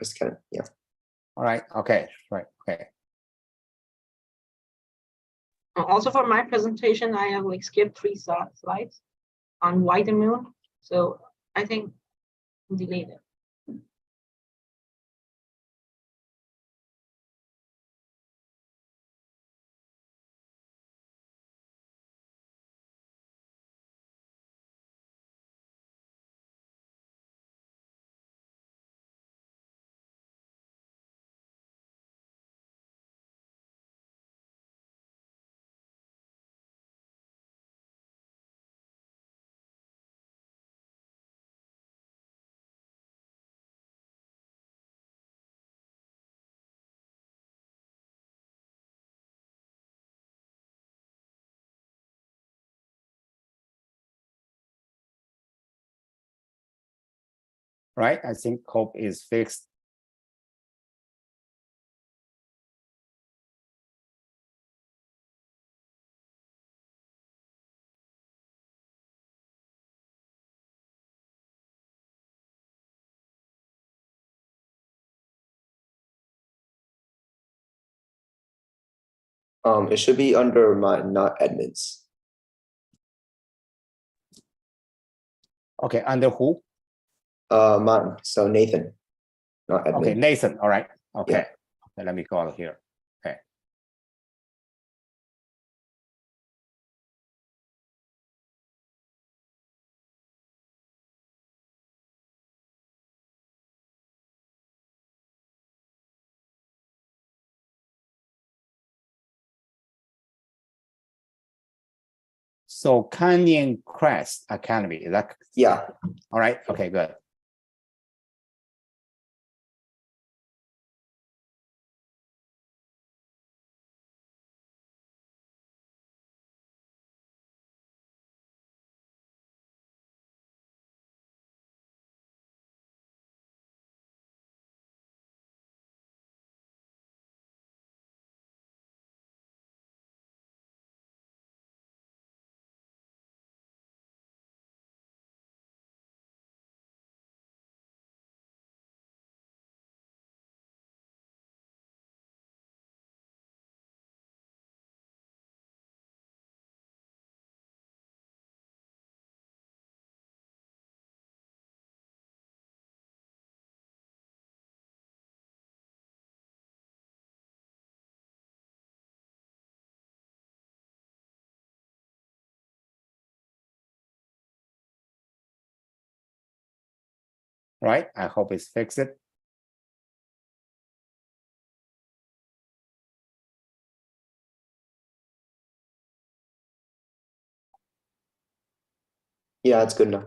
just kind of, yeah. All right. Okay. Right. Okay. Also for my presentation, I have like skipped 3 slides on white and moon. So I think delete it. Right. I think hope is fixed. It should be under mine, not Edmund's. Okay. Under who? Mine. So Nathan, not Edmund. Okay. Nathan. All right. Okay. Yeah. Okay, let me go out here. Okay. So Canyon Crest Academy, is that? Yeah. All right. Okay, good. Right. I hope it's fixed. Yeah, it's good enough.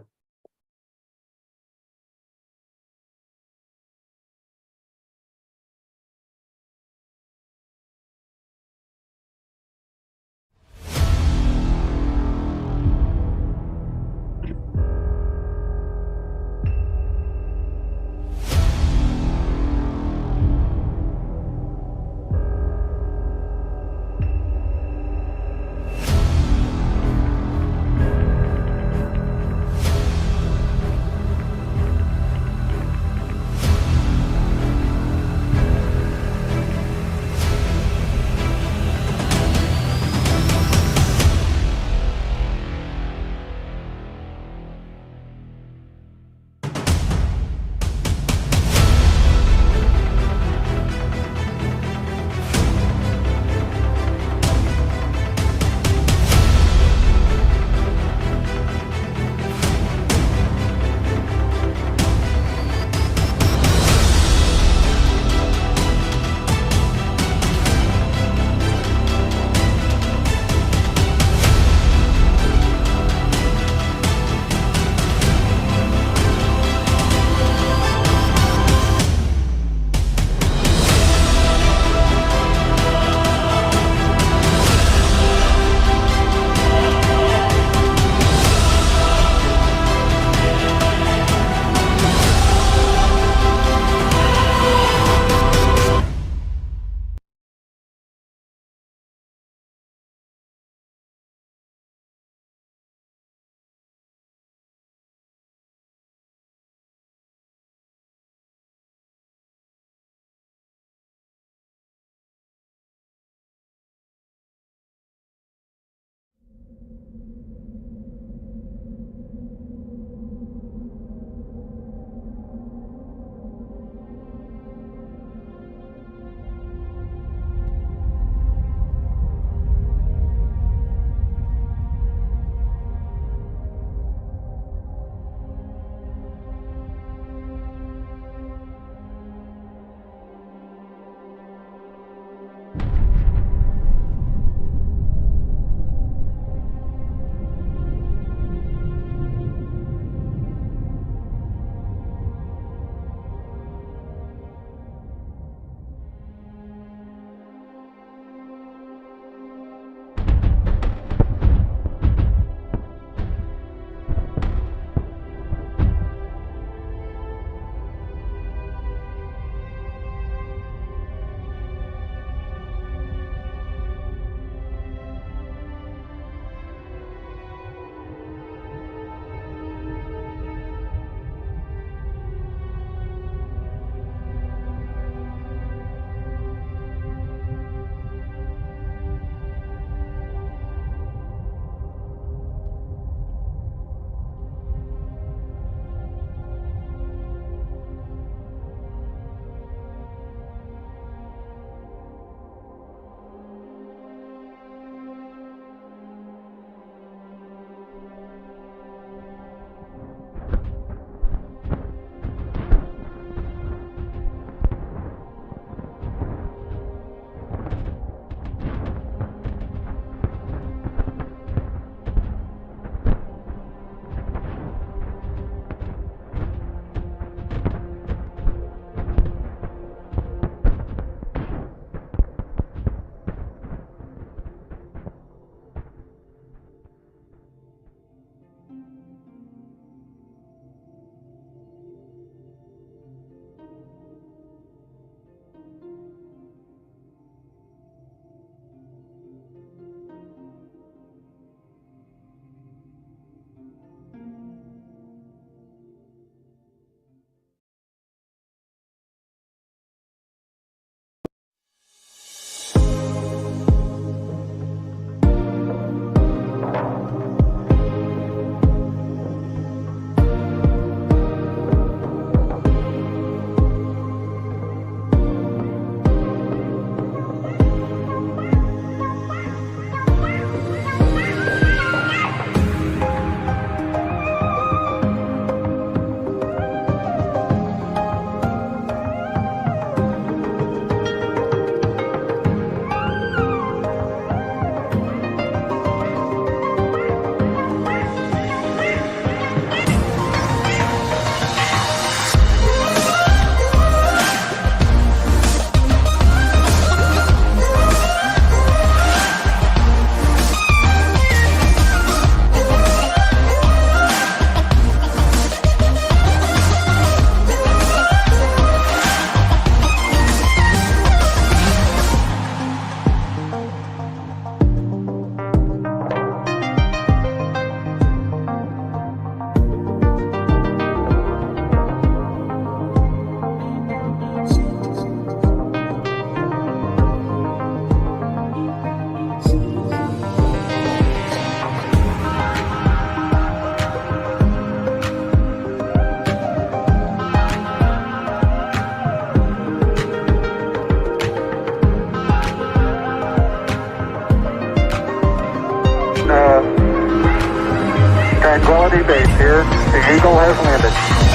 Sea Base here. The Eagle has landed.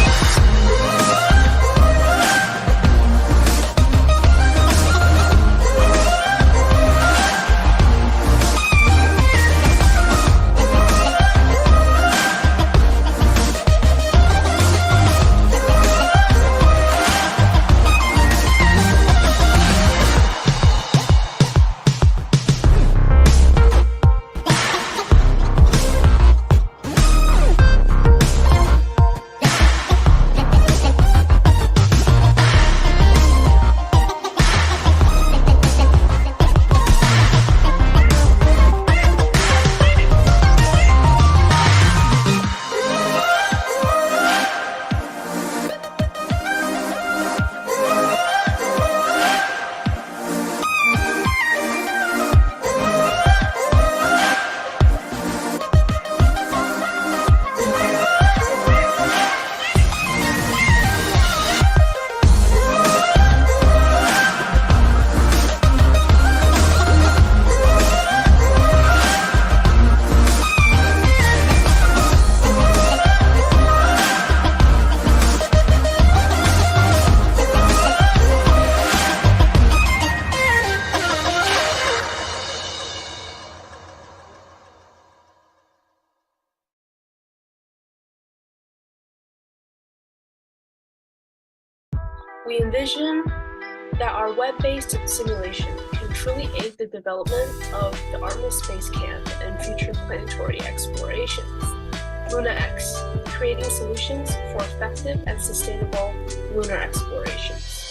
We envision that our web-based simulation can truly aid the development of the Artemis Space Camp and future planetary explorations. LunaX, creating solutions for effective and sustainable lunar explorations.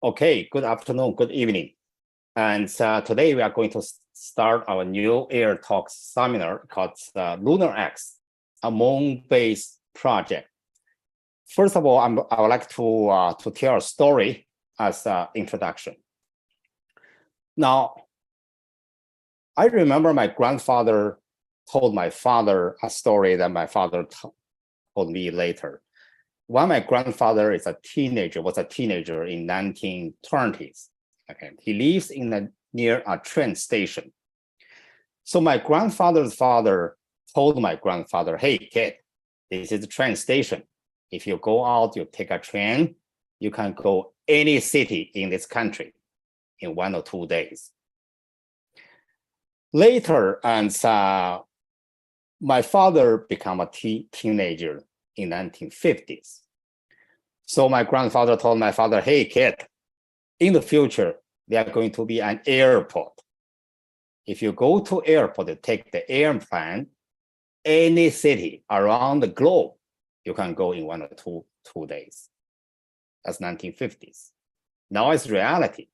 Okay, good afternoon, good evening. And today we are going to start our new Air Talk seminar called LunaX, a moon-based project. First of all, I would like to tell a story as an introduction. Now, I remember my grandfather told my father a story that my father told me later. When my grandfather was a teenager in 1920s. Okay, he lives near a train station. So my grandfather's father told my grandfather, "Hey kid, this is the train station. If you go out, you take a train, you can go any city in this country in 1 or 2 days." Later, and my father became a teenager in 1950s. So my grandfather told my father, "Hey kid, in the future, there are going to be an airport. If you go to airport, you take the airplane, any city around the globe, you can go in 1 or 2 days." That's 1950s. Now it's reality.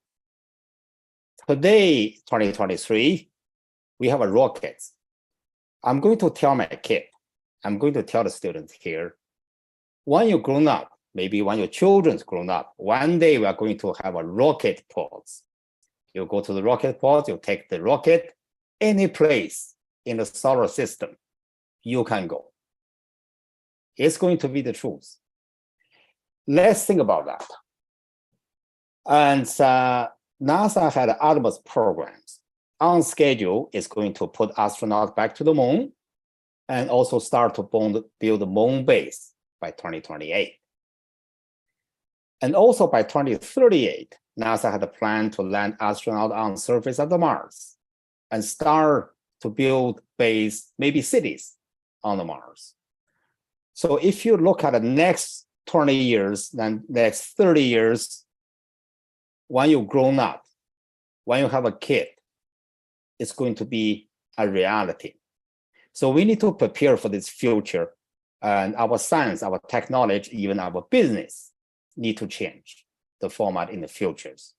Today, 2023, we have a rocket. I'm going to tell my kid, I'm going to tell the students here, when you're grown up, maybe when your children's grown up, one day we are going to have a rocket pod. You go to the rocket pod, you take the rocket, any place in the solar system, you can go. It's going to be the truth. Let's think about that. And NASA had Artemis programs. On schedule, is going to put astronauts back to the moon and also start to build a moon base by 2028. And also by 2038, NASA had a plan to land astronauts on the surface of the Mars and start to build base, maybe cities on the Mars. So if you look at the next 20 years, then next 30 years, when you've grown up, when you have a kid, it's going to be a reality. So we need to prepare for this future, and our science, our technology, even our business need to change the format in the futures.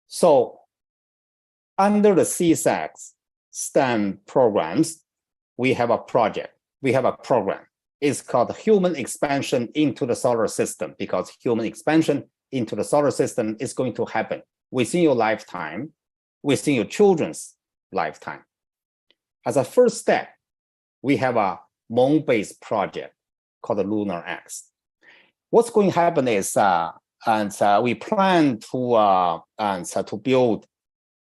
So under the CESASC STEM programs, we have a project, we have a program. It's called Human Expansion into the Solar System, because human expansion into the solar system is going to happen within your lifetime, within your children's lifetime. As a first step, we have a moon-based project called the LunaX. What's going to happen is, we plan to build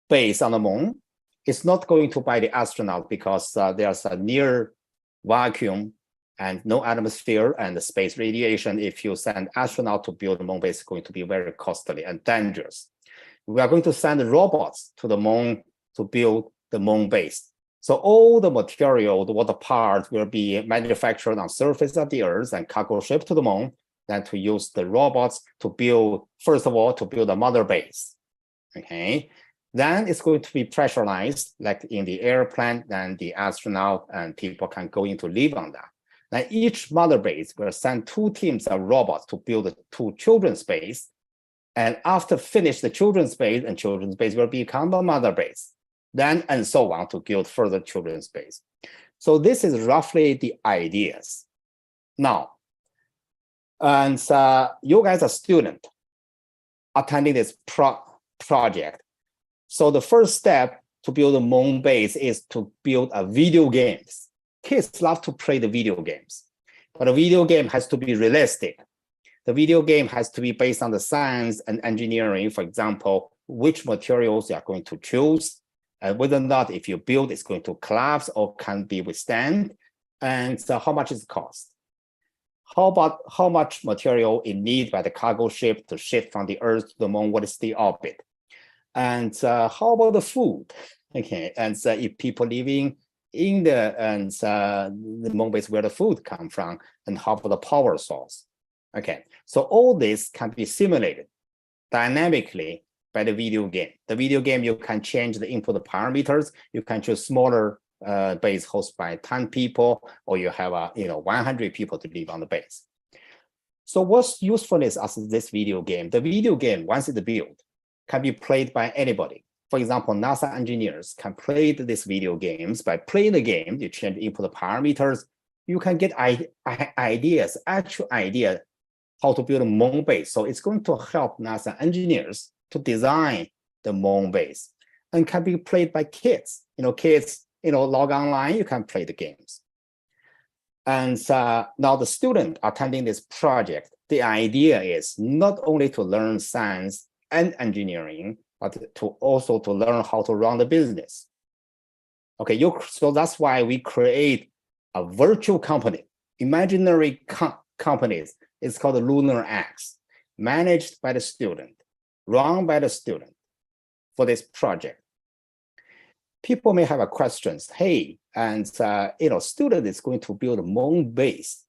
base on the moon. It's not going to by the astronaut because there's a near vacuum and no atmosphere and the space radiation. If you send astronaut to build a moon base, it's going to be very costly and dangerous. We are going to send robots to the moon to build the moon base. So all the material, the water parts will be manufactured on surface of the Earth and cargo shipped to the moon, then to use the robots to build, first of all, to build a mother base. Okay. Then it's going to be pressurized, like in the airplane, then the astronaut and people can go in to live on that. Now each mother base will send 2 teams of robots to build the 2 children's base. And after finish the children's base, and children's base will become the mother base. Then and so on to build further children's base. So this is roughly the ideas. Now, and you guys are student attending this project. So the first step to build a moon base is to build a video games. Kids love to play the video games, but a video game has to be realistic. The video game has to be based on the science and engineering. For example, which materials you are going to choose, and whether or not if you build, it's going to collapse or can be withstand, and so how much is the cost? How about how much material it needs by the cargo ship to ship from the Earth to the moon? What is the orbit? And how about the food? Okay, and if people living in the moon base, where the food come from, and how about the power source? Okay, so all this can be simulated dynamically by the video game. The video game, you can change the input parameters. You can choose smaller base hosted by 10 people, or you have 100 people to live on the base. So what's usefulness of this video game? The video game, once it's built, can be played by anybody. For example, NASA engineers can play this video games. By playing the game, you change input parameters, you can get ideas, actual idea how to build a moon base. So it's going to help NASA engineers to design the moon base, and can be played by kids. Kids, log online, you can play the games. And now the student attending this project, the idea is not only to learn science and engineering, but to also to learn how to run the business. Okay, so that's why we create a virtual company, imaginary companies. It's called LunaX, managed by the student, run by the student for this project. People may have a questions. Hey, and student is going to build a moon base.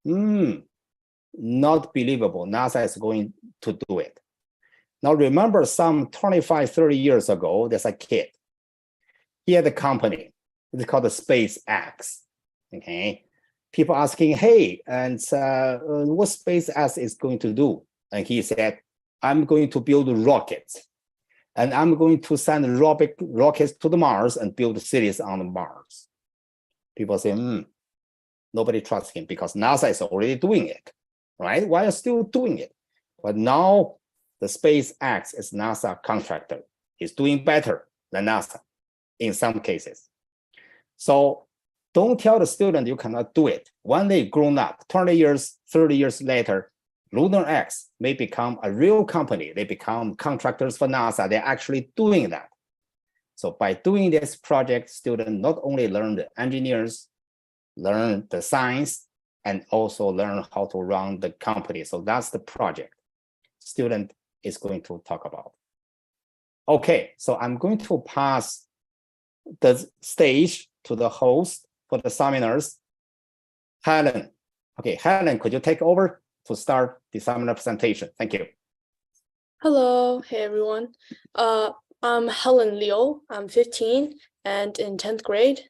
Not believable. NASA is going to do it. Now remember, some 25, 30 years ago, there's a kid. He had a company. It's called the SpaceX. Okay. People asking, hey, and what SpaceX is going to do? And he said, I'm going to build rockets. And I'm going to send rockets to the Mars and build cities on the Mars. People say, nobody trusts him because NASA is already doing it, right? Why are you still doing it? But now the SpaceX is NASA contractor. He's doing better than NASA in some cases. So don't tell the student you cannot do it. When they grown up, 20 years, 30 years later, LunaX may become a real company. They become contractors for NASA. They're actually doing that. So by doing this project, students not only learn the engineers, learn the science, and also learn how to run the company. So that's the project student is going to talk about. Okay, so I'm going to pass the stage to the host for the seminars, Helen. Okay, Helen, could you take over to start the seminar presentation? Thank you. Hello, hey everyone. I'm Helen Liu. I'm 15 and in 10th grade.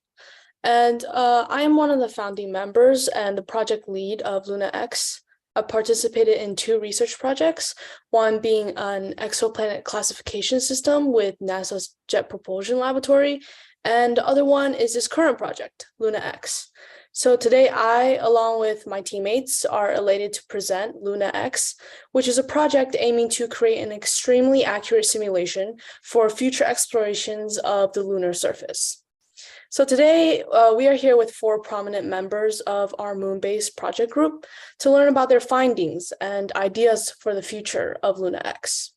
And I am one of the founding members and the project lead of LunaX. I participated in 2 research projects, one being an exoplanet classification system with NASA's Jet Propulsion Laboratory, and the other one is this current project, LunaX. So today I, along with my teammates, are elated to present LunaX, which is a project aiming to create an extremely accurate simulation for future explorations of the lunar surface. So today we are here with 4 prominent members of our moon-based project group to learn about their findings and ideas for the future of LunaX.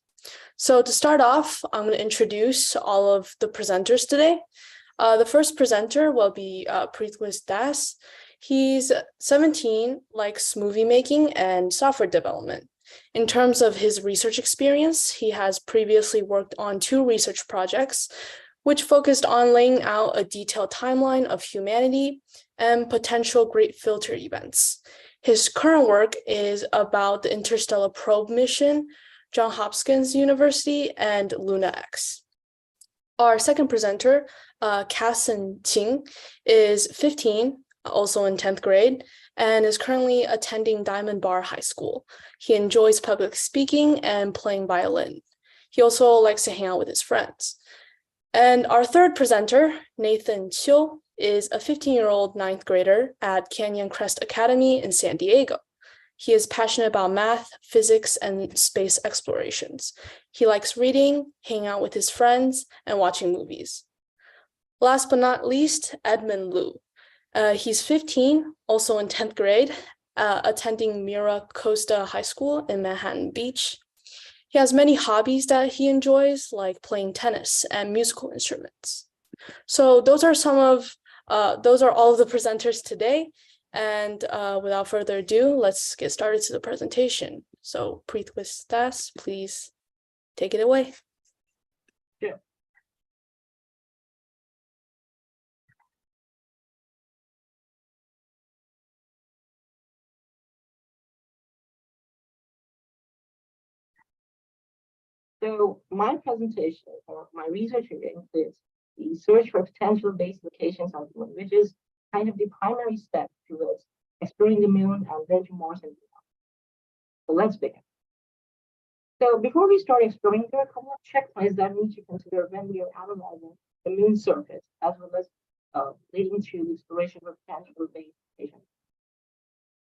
So to start off, I'm going to introduce all of the presenters today. The first presenter will be Preetwis Das. He's 17, likes movie making and software development. In terms of his research experience, he has previously worked on 2 research projects, which focused on laying out a detailed timeline of humanity and potential great filter events. His current work is about the Interstellar Probe mission, Johns Hopkins University, and LunaX. Our second presenter, Kassen Qing, is 15, also in 10th grade, and is currently attending Diamond Bar High School. He enjoys public speaking and playing violin. He also likes to hang out with his friends. And our third presenter, Nathan Chiu, is a 15-year-old 9th grader at Canyon Crest Academy in San Diego. He is passionate about math, physics, and space explorations. He likes reading, hanging out with his friends, and watching movies. Last but not least, Edmund Liu. He's 15, also in 10th grade, attending Mira Costa High School in Manhattan Beach. He has many hobbies that he enjoys, like playing tennis and musical instruments. So those are all of the presenters today. And without further ado, let's get started to the presentation. So Preetwis Das, please take it away. Yeah. So my presentation or my research includes the search for potential base locations on the moon, which is kind of the primary step towards exploring the moon and then to Mars and beyond. So let's begin. So before we start exploring, there are a couple of checkpoints that we need to consider when we are analyzing the moon surface, as well as leading to the exploration of potential base stations.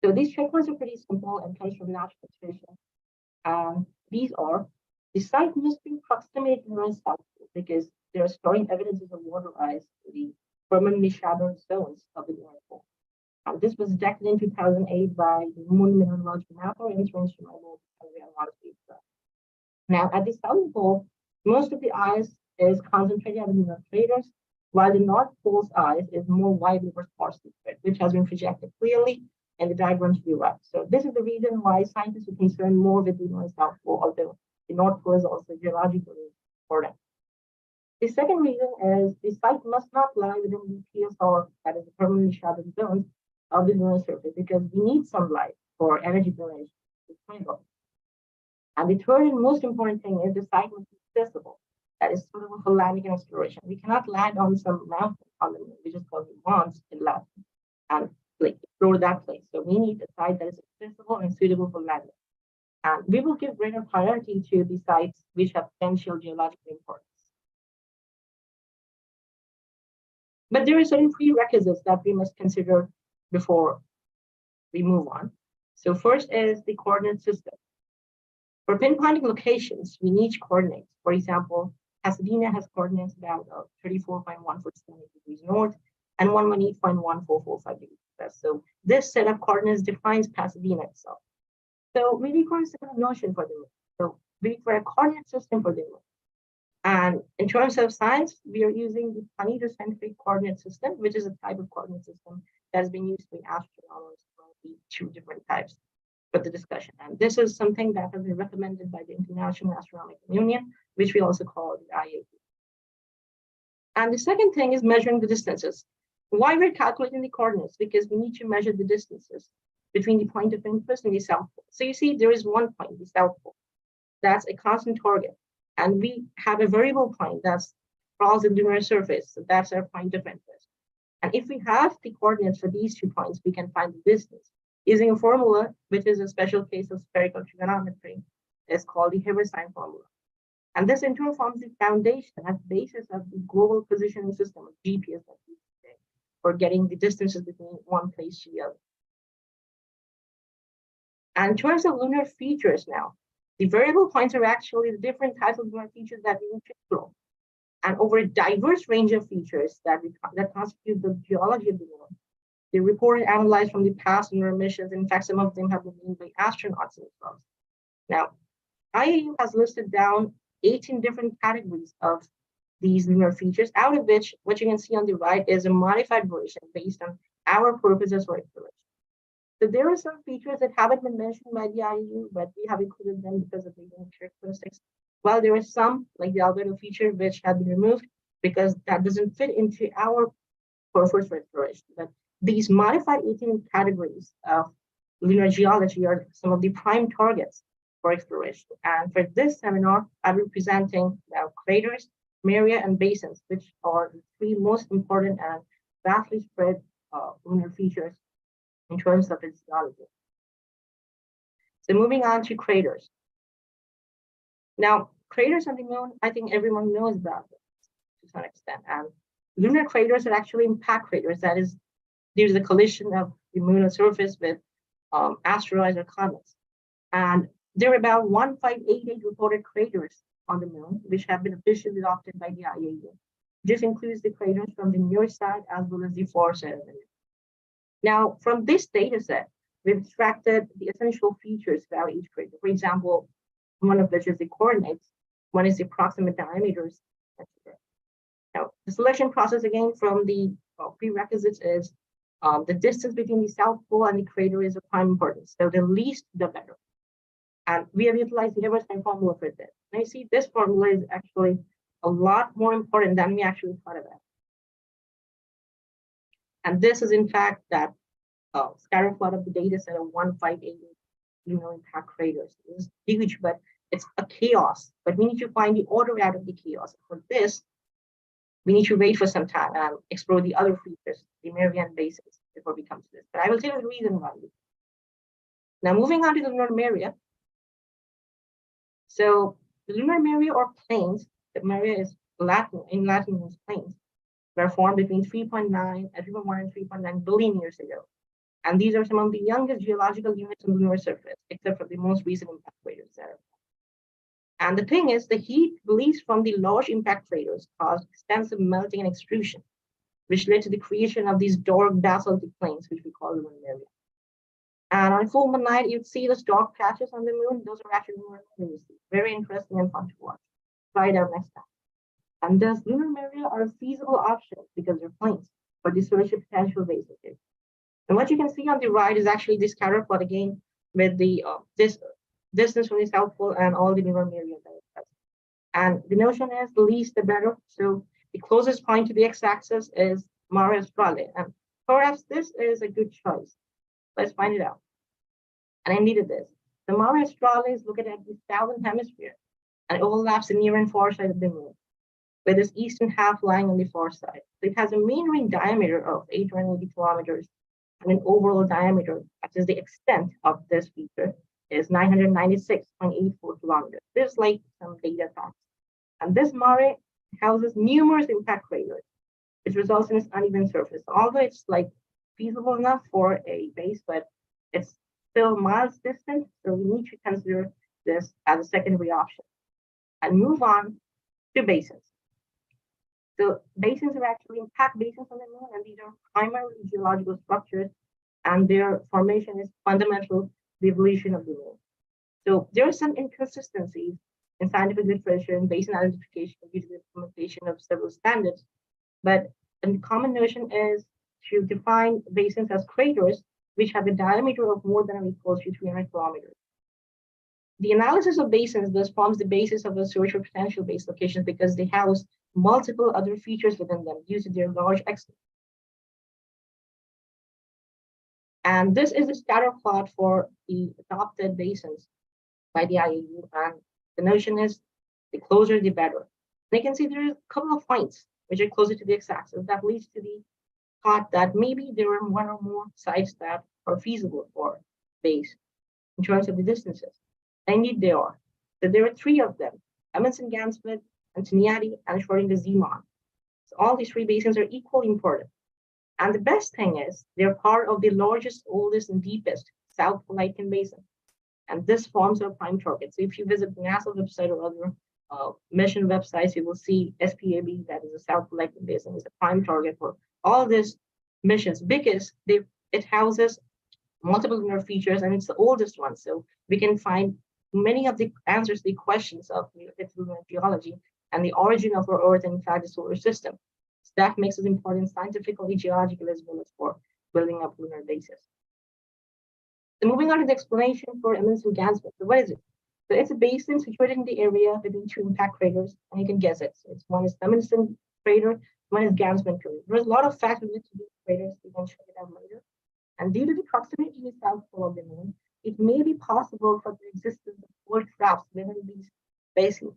So these checkpoints are pretty simple and comes from natural physics. These are: the site must be proximate to the south pole because they are storing evidences of water ice in the permanently shadowed zones of the North Pole. This was detected in 2008 by the Moon Mineralogy Mapper instruments from Now, at the South Pole, most of the ice is concentrated at the lunar craters, while the North Pole's ice is more widely or sparsely spread, which has been projected clearly in the diagram to the right. So this is the reason why scientists are concerned more with the North South Pole, although the North Pole is also geologically important. The second reason is the site must not lie within the PSR, that is the permanently shadowed zones of the lunar surface, because we need sunlight for energy generation. And the third and most important thing is the site must be accessible, that is suitable for landing and exploration. We cannot land on some mountain on the moon, which is called the Mons in Latin, and like explore that place. So we need a site that is accessible and suitable for landing. And we will give greater priority to the sites which have potential geological importance. But there are certain prerequisites that we must consider before we move on. So first is the coordinate system. For pinpointing locations, we need coordinates. For example, Pasadena has coordinates about 34.14 degrees north and 118.1445 degrees west. So this set of coordinates defines Pasadena itself. So we require a similar notion for the moon. So we require a coordinate system for the moon. And in terms of science, we are using the planetocentric coordinate system, which is a type of coordinate system that has been used by astronomers for the two different types for the discussion. And this is something that has been recommended by the International Astronomical Union, which we also call the IAU. And the second thing is measuring the distances. Why we're calculating the coordinates? Because we need to measure the distances between the point of interest and the South Pole. So you see, there is one point, the South Pole. That's a constant target. And we have a variable point that's across the lunar surface. So that's our point of interest. And if we have the coordinates for these 2 points, we can find the distance using a formula, which is a special case of spherical trigonometry. It's called the Hilbert-Stein formula. And this in turn forms the foundation and basis of the global positioning system of GPS that we use today for getting the distances between one place to the other. And in terms of lunar features now, the variable points are actually the different types of lunar features that we need to explore. And over a diverse range of features that constitute the geology of the moon. They're reported and analyzed from the past lunar missions. In fact, some of them have been made by astronauts themselves. Now, IAU has listed down 18 different categories of these lunar features, out of which what you can see on the right is a modified version based on our purposes for exploration. So there are some features that haven't been mentioned by the IAU, but we have included them because of the unique characteristics. While there are some, like the albedo feature, which have been removed because that doesn't fit into our purpose for exploration. But these modified 18 categories of lunar geology are some of the prime targets for exploration. And for this seminar, I'll be presenting craters, maria, and basins, which are the 3 most important and vastly spread lunar features in terms of its geology. So moving on to craters. Now, craters on the moon, I think everyone knows about this to some extent. And lunar craters are actually impact craters. That is, due to the collision of the lunar surface with asteroids or comets. And there are about 1588 reported craters on the moon, which have been officially adopted by the IAU. This includes the craters from the near side as well as the far side of the moon. Now, from this data set, we've extracted the essential features about each crater. For example, one of which is the coordinates, one is the approximate diameters, etc. Now, the selection process again from the prerequisites is the distance between the South Pole and the crater is of prime importance. So the least, the better. And we have utilized the Hilbert-Stein formula for this. And you see this formula is actually a lot more important than we actually thought about. And this is in fact that scatter plot of the data set of 1588 lunar impact craters. It's huge, but it's a chaos. But we need to find the order out of the chaos. For this, we need to wait for some time and explore the other features, the Marian basins, before we come to this. But I will tell you the reason why. Now, moving on to the lunar maria, So the lunar maria or plains, the maria is Latin, in Latin means plains, were formed between 3.9 and 3.1 and 3.9 billion years ago. And these are some of the youngest geological units on the lunar surface, except for the most recent impact craters there. And the thing is, the heat released from the large impact craters caused extensive melting and extrusion, which led to the creation of these dark basaltic plains, which we call lunar maria. And on a full moon night, you'd see those dark patches on the moon. Those are actually lunar maria. Very interesting and fun to watch. Try it out next time. And thus, lunar maria are a feasible option because they're plains, but this sort of potential base location. And what you can see on the right is actually this scatter plot again with the this distance from the South Pole and all the lunar maria that is present. And the notion is the least the better. So the closest point to the x-axis is Mare Australe, and perhaps this is a good choice. Let's find it out. And indeed it is. The Mare Australe is located at the southern hemisphere and overlaps the near and far side of the moon, with its eastern half lying on the far side. So it has a main ring diameter of 880 kilometers and an overall diameter, that is the extent of this feature, is 996.84 kilometers. This is like some data facts. And this mare houses numerous impact craters, which results in its uneven surface. Although it's like feasible enough for a base, but it's still miles distant, so we need to consider this as a secondary option. And move on to basins. So basins are actually impact basins on the moon, and these are primarily geological structures, and their formation is fundamental to the evolution of the moon. So there are some inconsistencies in scientific literature and basin identification due to the implementation of several standards, but the common notion is to define basins as craters which have a diameter of more than or equal to 300 kilometers. The analysis of basins thus forms the basis of a search for potential base locations because they house multiple other features within them due to their large extent. And this is a scatter plot for the adopted basins by the IAU, and the notion is the closer the better. And you can see there are a couple of points which are closer to the x-axis that leads to the thought that maybe there are one or more sites that are feasible for base in terms of the distances. And indeed they are. So there are three of them: Amundsen-Gansfeld, Antoniadi, and according to Zeeman. So all these three basins are equally important. And the best thing is they're part of the largest, oldest, and deepest South Politen Basin. And this forms our prime target. So if you visit the NASA website or other mission websites, you will see SPAB, that is the South Politen Basin, is a prime target for all these missions because it houses multiple lunar features and it's the oldest one. So we can find many of the answers to the questions of lunar geology and the origin of our Earth and in fact the solar system. So that makes it important scientifically, geologically, as well as for building up lunar bases. So moving on to the explanation for Amundsen-Gansfeld. So what is it? So it's a basin situated in the area between two impact craters, and you can guess it. So it's one is Amundsen crater, one is Gansfeld crater. There's a lot of facts related to these craters. We can check it out later. And due to the proximity to the south pole of the moon, it may be possible for the existence of cold traps within these basins.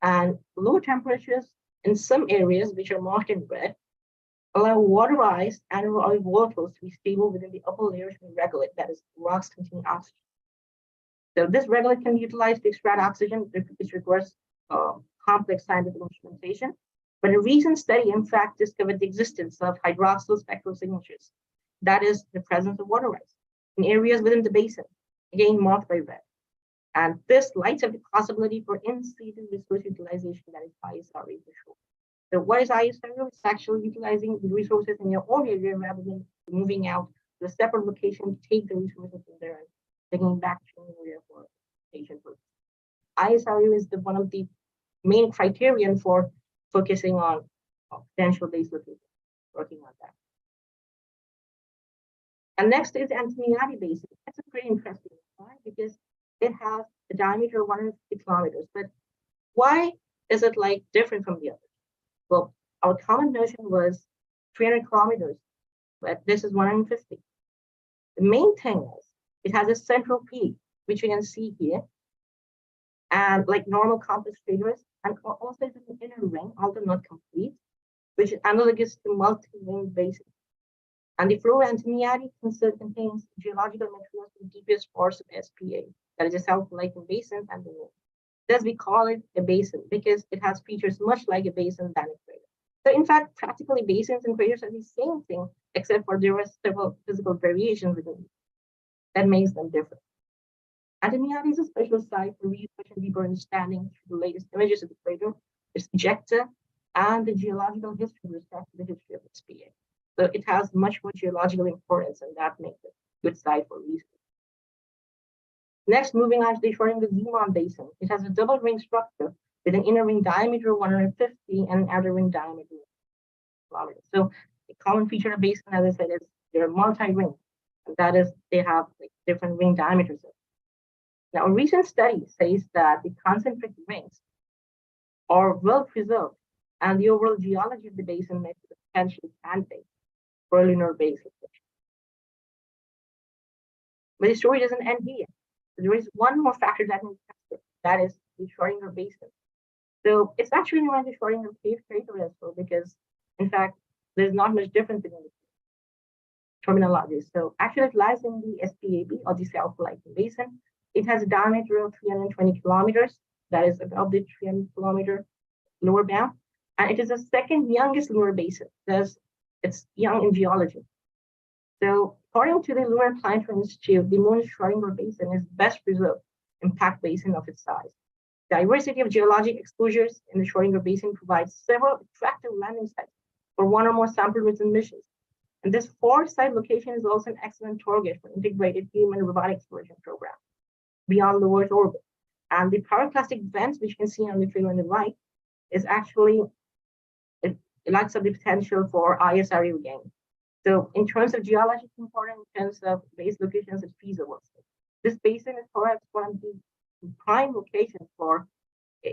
And low temperatures in some areas, which are marked in red, allow water ice and volatiles to be stable within the upper layers of the regolith, that is, rocks containing oxygen. So this regolith can be utilized to extract oxygen, which requires complex scientific instrumentation. But a recent study, in fact, discovered the existence of hydroxyl spectral signatures, that is, the presence of water ice in areas within the basin, again marked by red. And this lights up the possibility for in-situ resource utilization, that is ISRE for sure. So what is ISRE? It's actually utilizing the resources in your own area rather than moving out to a separate location to take the resources from there and taking back to an area for patient purpose. ISRE is one of the main criterion for focusing on potential base locations, working on that. And next is Antoniadi Basin. That's a pretty interesting one because it has a diameter of 150 kilometers. But why is it like different from the others? Well, our common notion was 300 kilometers, but this is 150. The main thing is it has a central peak, which you can see here, and like normal complex craters, and also it's an inner ring, although not complete, which is analogous to multi-ring basin. And the floor Antoniadi contains geological materials in the deepest parts of SPA, that is the South Politen Basin and the moon. Thus, we call it a basin because it has features much like a basin than a crater. So in fact, practically basins and craters are the same thing, except for there are several physical variations within them that makes them different. Antoniadi is a special site for research and deeper understanding through the latest images of the crater, its ejecta, and the geological history with respect to the history of SPA. So it has much more geological importance, and that makes it a good site for research. Next, moving on to the Shoring Zemon Basin. It has a double ring structure with an inner ring diameter of 150 and an outer ring diameter of 1 kilometer. So the common feature of basin, as I said, is they're multi-ring. And that is, they have like different ring diameters. Now, a recent study says that the concentric rings are well preserved, and the overall geology of the basin makes it a potential candidate for a lunar base location. But the story doesn't end here. There is one more factor that needs to factor, that is the Schrödinger basin. So it's actually known as the Schrödinger cave crater as well, because in fact, there's not much difference between the terminologies. So actually it lies in the SPAB, or the Self-Lighting Basin. It has a diameter of 320 kilometers, that is above the 300 kilometer lower bound. And it is the second youngest lunar basin, thus it's young in geology. So according to the Lunar Planetary Institute, the Moon's Schrödinger basin is best preserved impact basin of its size. Diversity of geologic exposures in the Schrödinger basin provides several attractive landing sites for one or more sample return missions. And this 4-site location is also an excellent target for integrated human robotic exploration program beyond low Earth orbit. And the pyroclastic vents, which you can see on the figure on the right, is actually, it lacks of the potential for ISRU gain. So in terms of geologic importance, in terms of base locations, it's feasible. This basin is perhaps one of the prime locations for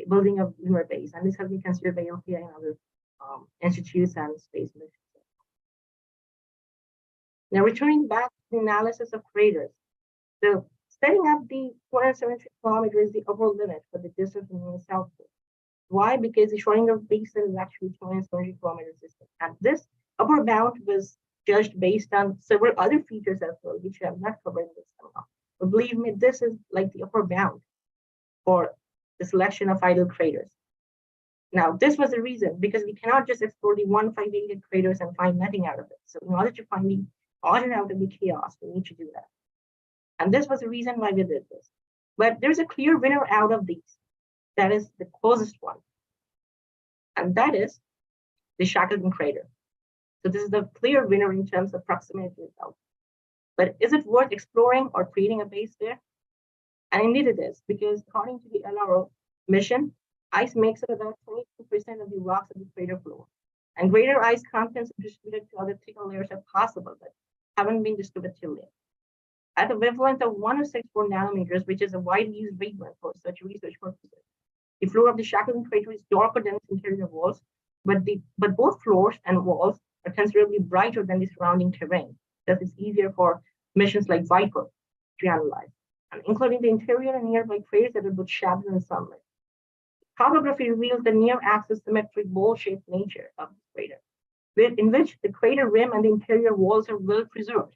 building a lunar base, and this has been considered by LPI and other institutes and space missions. Now, returning back to the analysis of craters. So setting up the 270 kilometers is the upper limit for the distance from the south pole. Why? Because the Schrödinger basin is actually 270 kilometers distant. And this upper bound was judged based on several other features as well, which I have not covered in this seminar. But believe me, this is like the upper bound for the selection of ideal craters. Now, this was the reason, because we cannot just explore the 158 craters and find nothing out of it. So in order to find the order out of the chaos, we need to do that. And this was the reason why we did this. But there's a clear winner out of these. That is the closest one. And that is the Shackleton crater. So this is the clear winner in terms of proximity to itself. But is it worth exploring or creating a base there? And indeed it is, because according to the LRO mission, ice makes up about 22% of the rocks of the crater floor. And greater ice contents distributed to other thicker layers are possible, but haven't been distributed till yet. At a wavelength of 1064 nanometers, which is a widely used wavelength for such research purposes, the floor of the Shackleton crater is darker than its interior walls, but both floors and walls are considerably brighter than the surrounding terrain. Thus, it's easier for missions like Viper to analyze, and including the interior and nearby craters that are both shadows and sunlight. Topography reveals the near-axis symmetric bowl-shaped nature of the crater, in which the crater rim and the interior walls are well preserved.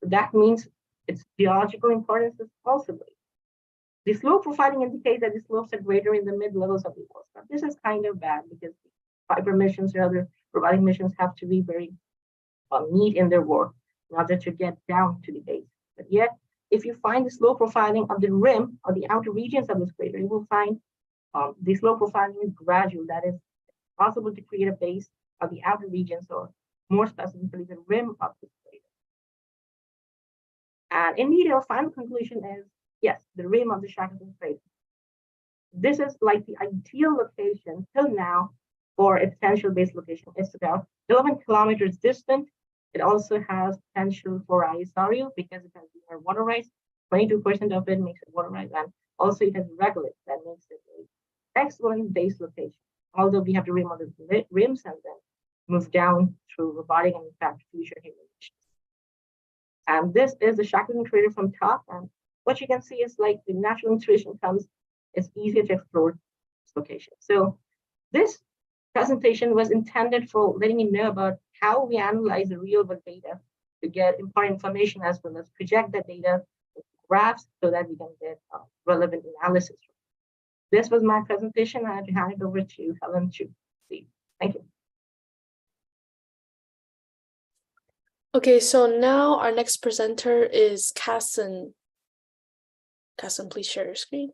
So that means its geological importance is also great. The slope profiling indicates that the slopes are greater in the mid-levels of the walls. Now, this is kind of bad because Viper missions or other robotic missions have to be very neat in their work in order to get down to the base. But yet, if you find the slope profiling of the rim or the outer regions of this crater, you will find the slope profiling is gradual. That is possible to create a base of the outer regions, or more specifically, the rim of this crater. And indeed, our final conclusion is, yes, the rim of the Shackleton crater. This is like the ideal location till now for a potential base location. It's about 11 kilometers distant. It also has potential for ISRU because it has near water rights. 22% of it makes it water rights, and also it has regolith that makes it an excellent base location. Although we have to remove the rims and then move down through robotic and in fact future human missions. And this is the Shackleton crater from top, and what you can see is like the natural intuition comes, it's easier to explore this location. So this presentation was intended for letting you know about how we analyze the real world data to get important information, as well as project that data with graphs so that we can get relevant analysis. This was my presentation. I had to hand it over to Helen to see. Thank you. Okay, so now our next presenter is Casson. Casson, please share your screen.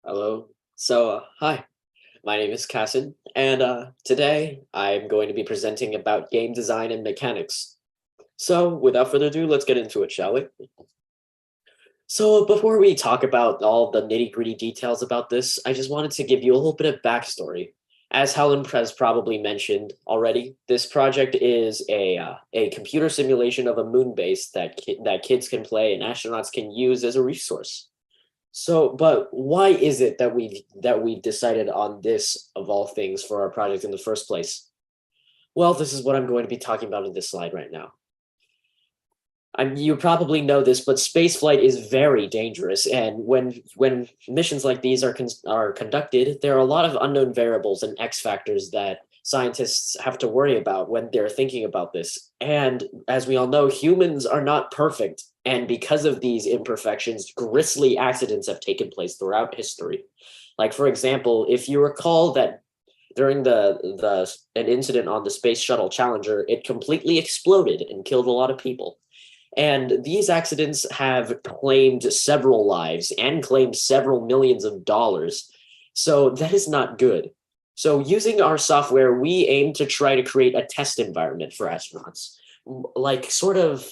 Hello. Hi, my name is Casson, and today I'm going to be presenting about game design and mechanics. So without further ado, let's get into it, shall we? So before we talk about all the nitty-gritty details about this, I just wanted to give you a little bit of backstory. As Helen has probably mentioned already, this project is a computer simulation of a moon base that kids can play and astronauts can use as a resource. So, but why is it that we've decided on this of all things for our project in the first place? Well, this is what I'm going to be talking about in this slide right now. You probably know this, but spaceflight is very dangerous, and when missions like these are conducted, there are a lot of unknown variables and X factors that scientists have to worry about when they're thinking about this. And as we all know, humans are not perfect, and because of these imperfections, grisly accidents have taken place throughout history. Like, for example, if you recall that during an incident on the Space Shuttle Challenger, it completely exploded and killed a lot of people. And these accidents have claimed several lives and claimed several millions of dollars. So that is not good. So using our software, we aim to try to create a test environment for astronauts, like sort of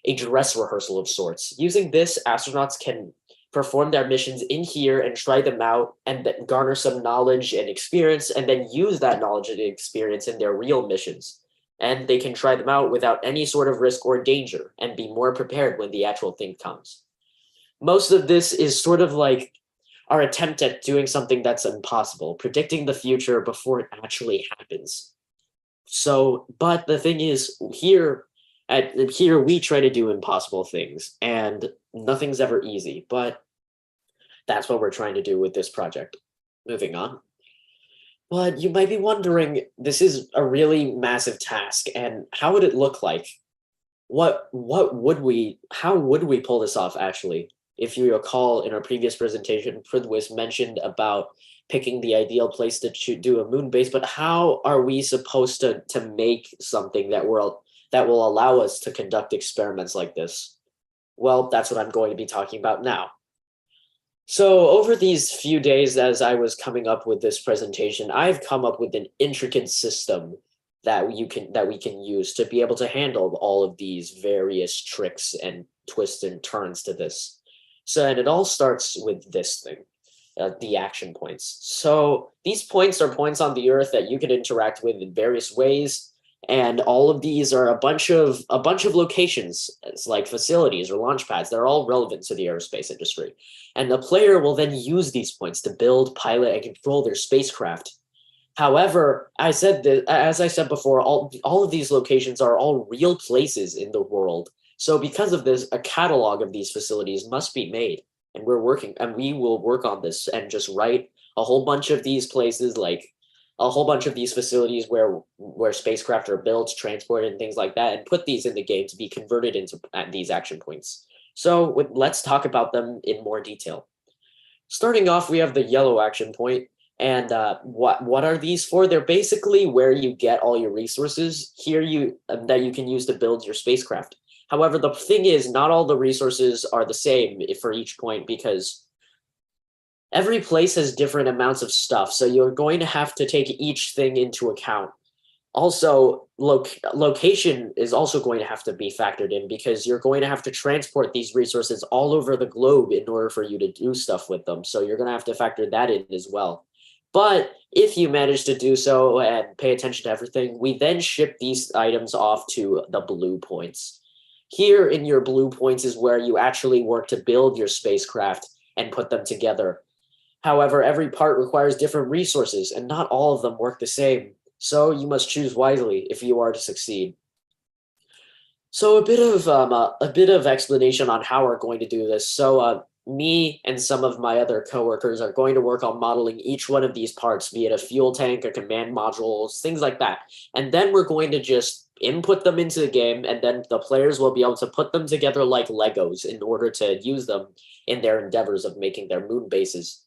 a dress rehearsal of sorts. Using this, astronauts can perform their missions in here and try them out and then garner some knowledge and experience, and then use that knowledge and experience in their real missions. And they can try them out without any sort of risk or danger and be more prepared when the actual thing comes. Most of this is sort of like our attempt at doing something that's impossible, predicting the future before it actually happens. So, but the thing is, here we try to do impossible things, and nothing's ever easy, but that's what we're trying to do with this project. Moving on. But you might be wondering, this is a really massive task, and how would it look like? How would we pull this off, actually? If you recall, in our previous presentation, Prithwis mentioned about picking the ideal place to do a moon base, but how are we supposed to make something that will allow us to conduct experiments like this? Well, that's what I'm going to be talking about now. So over these few days as I was coming up with this presentation, I've come up with an intricate system that we can use to be able to handle all of these various tricks and twists and turns to this. So, and it all starts with this thing, the action points. So these points are points on the Earth that you can interact with in various ways. And all of these are a bunch of locations. It's like facilities or launch pads. They're all relevant to the aerospace industry. And the player will then use these points to build, pilot, and control their spacecraft. However, as I said before, all of these locations are all real places in the world. So because of this, a catalog of these facilities must be made. And we will work on this and just write a whole bunch of these places, like a whole bunch of these facilities where spacecraft are built, transported, and things like that, and put these in the game to be converted into these action points. So let's talk about them in more detail. Starting off, we have the yellow action point. And what are these for? They're basically where you get all your resources here that you can use to build your spacecraft. However, the thing is, not all the resources are the same for each point, because every place has different amounts of stuff, so you're going to have to take each thing into account. Also, location is also going to have to be factored in, because you're going to have to transport these resources all over the globe in order for you to do stuff with them. So you're going to have to factor that in as well. But if you manage to do so and pay attention to everything, we then ship these items off to the blue points. Here in your blue points is where you actually work to build your spacecraft and put them together. However, every part requires different resources, and not all of them work the same. So you must choose wisely if you are to succeed. So a bit of explanation on how we're going to do this. So me and some of my other coworkers are going to work on modeling each one of these parts, be it a fuel tank, a command modules, things like that. And then we're going to just input them into the game, and then the players will be able to put them together like Legos in order to use them in their endeavors of making their moon bases.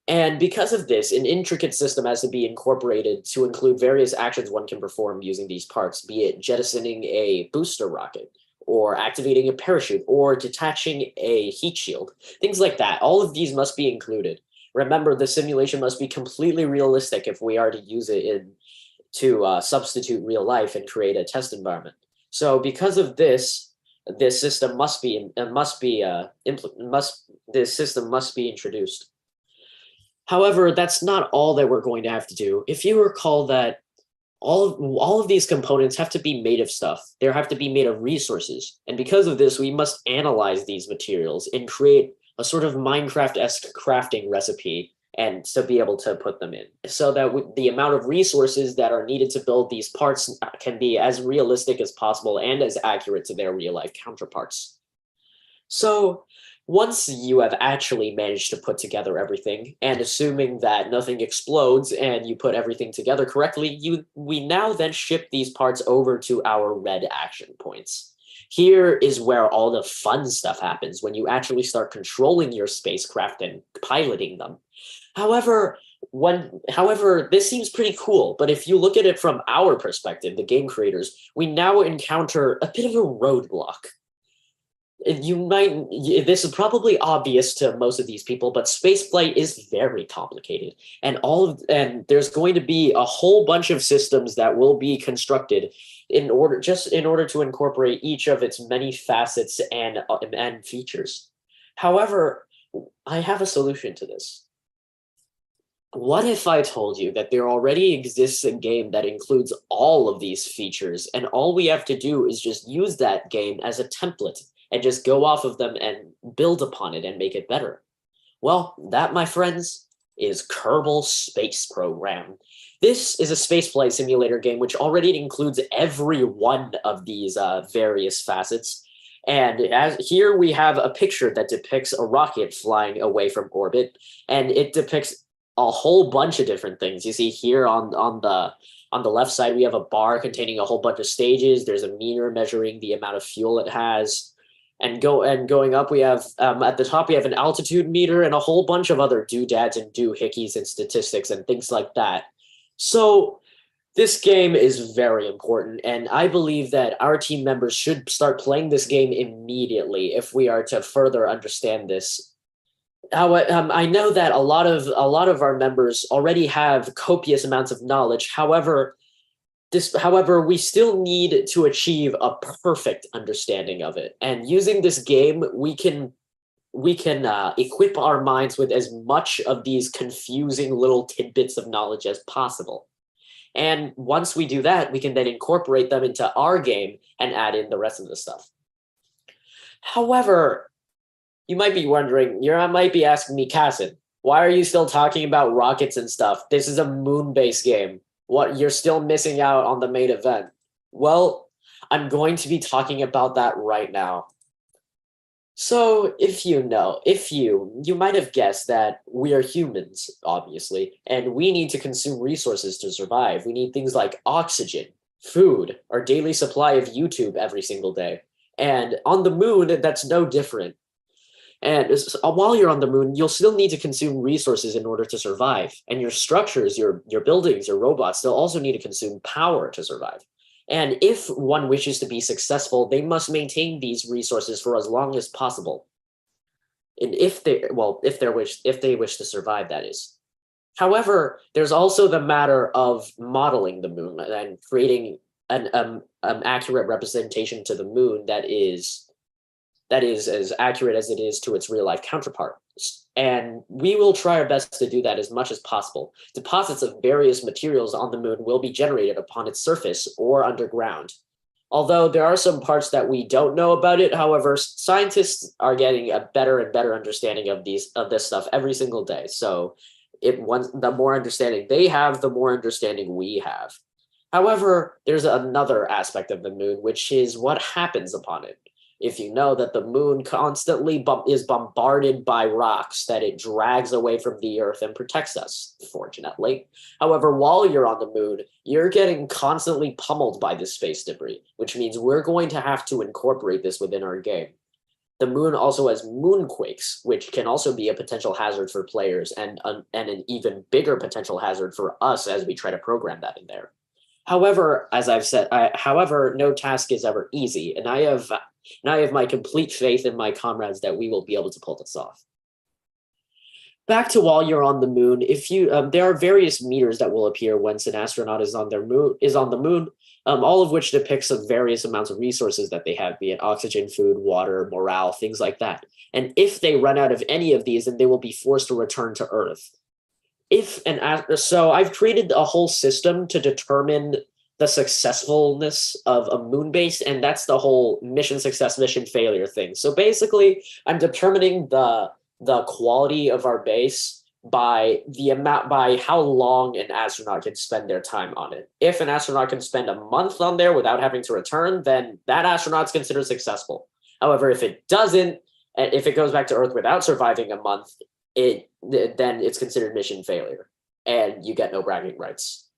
And because of this, an intricate system has to be incorporated to include various actions one can perform using these parts, be it jettisoning a booster rocket, or activating a parachute, or detaching a heat shield, things like that. All of these must be included. Remember, the simulation must be completely realistic if we are to use it to substitute real life and create a test environment. So because of this, this system must be introduced. However, that's not all that we're going to have to do. If you recall that all of these components have to be made of stuff. They have to be made of resources. And because of this, we must analyze these materials and create a sort of Minecraft-esque crafting recipe and to be able to put them in so that the amount of resources that are needed to build these parts can be as realistic as possible and as accurate to their real-life counterparts. So once you have actually managed to put together everything, and assuming that nothing explodes and you put everything together correctly, we now then ship these parts over to our red action points. Here is where all the fun stuff happens, when you actually start controlling your spacecraft and piloting them. However, this seems pretty cool, but if you look at it from our perspective, the game creators, we now encounter a bit of a roadblock. This is probably obvious to most of these people, but spaceflight is very complicated, and there's going to be a whole bunch of systems that will be constructed in order to incorporate each of its many facets and features. However, I have a solution to this. What if I told you that there already exists a game that includes all of these features, and all we have to do is just use that game as a template and just go off of them and build upon it and make it better? Well, that, my friends, is Kerbal Space Program. This is a spaceflight simulator game which already includes every one of these various facets. And here we have a picture that depicts a rocket flying away from orbit, and it depicts a whole bunch of different things. You see here on the left side, we have a bar containing a whole bunch of stages. There's a meter measuring the amount of fuel it has. And going up, we have at the top, we have an altitude meter and a whole bunch of other doodads and doohickeys and statistics and things like that. So this game is very important, and I believe that our team members should start playing this game immediately if we are to further understand this. I know that a lot of our members already have copious amounts of knowledge. However, we still need to achieve a perfect understanding of it. And using this game, we can equip our minds with as much of these confusing little tidbits of knowledge as possible. And once we do that, we can then incorporate them into our game and add in the rest of the stuff. However, you might be wondering, you might be asking me, Cassid, why are you still talking about rockets and stuff? This is a moon-based game. What, you're still missing out on the main event? Well, I'm going to be talking about that right now. So you might have guessed that we are humans, obviously, and we need to consume resources to survive. We need things like oxygen, food, our daily supply of YouTube every single day. And on the moon, that's no different. And while you're on the moon, you'll still need to consume resources in order to survive. And your structures, your buildings, your robots, they'll also need to consume power to survive. And if one wishes to be successful, they must maintain these resources for as long as possible. And if they wish to survive, that is. However, there's also the matter of modeling the moon and creating an accurate representation to the moon that is as accurate as it is to its real life counterpart. And we will try our best to do that as much as possible. Deposits of various materials on the moon will be generated upon its surface or underground. Although there are some parts that we don't know about it, however, scientists are getting a better and better understanding of this stuff every single day. So the more understanding they have, the more understanding we have. However, there's another aspect of the moon, which is what happens upon it. if you know that the moon constantly is bombarded by rocks that it drags away from the Earth and protects us, fortunately. However, while you're on the moon, you're getting constantly pummeled by this space debris, which means we're going to have to incorporate this within our game. The moon also has moonquakes, which can also be a potential hazard for players and an even bigger potential hazard for us as we try to program that in there. However, as I've said, no task is ever easy, and I have my complete faith in my comrades that we will be able to pull this off. Back to while you're on the moon, if you there are various meters that will appear once an astronaut is on the moon, all of which depicts of various amounts of resources that they have, be it oxygen, food, water, morale, things like that. And if they run out of any of these, then they will be forced to return to Earth. So I've created a whole system to determine the successfulness of a moon base, and that's the whole mission success, mission failure thing. So basically, I'm determining the quality of our base by how long an astronaut can spend their time on it. If an astronaut can spend a month on there without having to return, then that astronaut's considered successful. However, if it doesn't, if it goes back to Earth without surviving a month, then it's considered mission failure, and you get no bragging rights.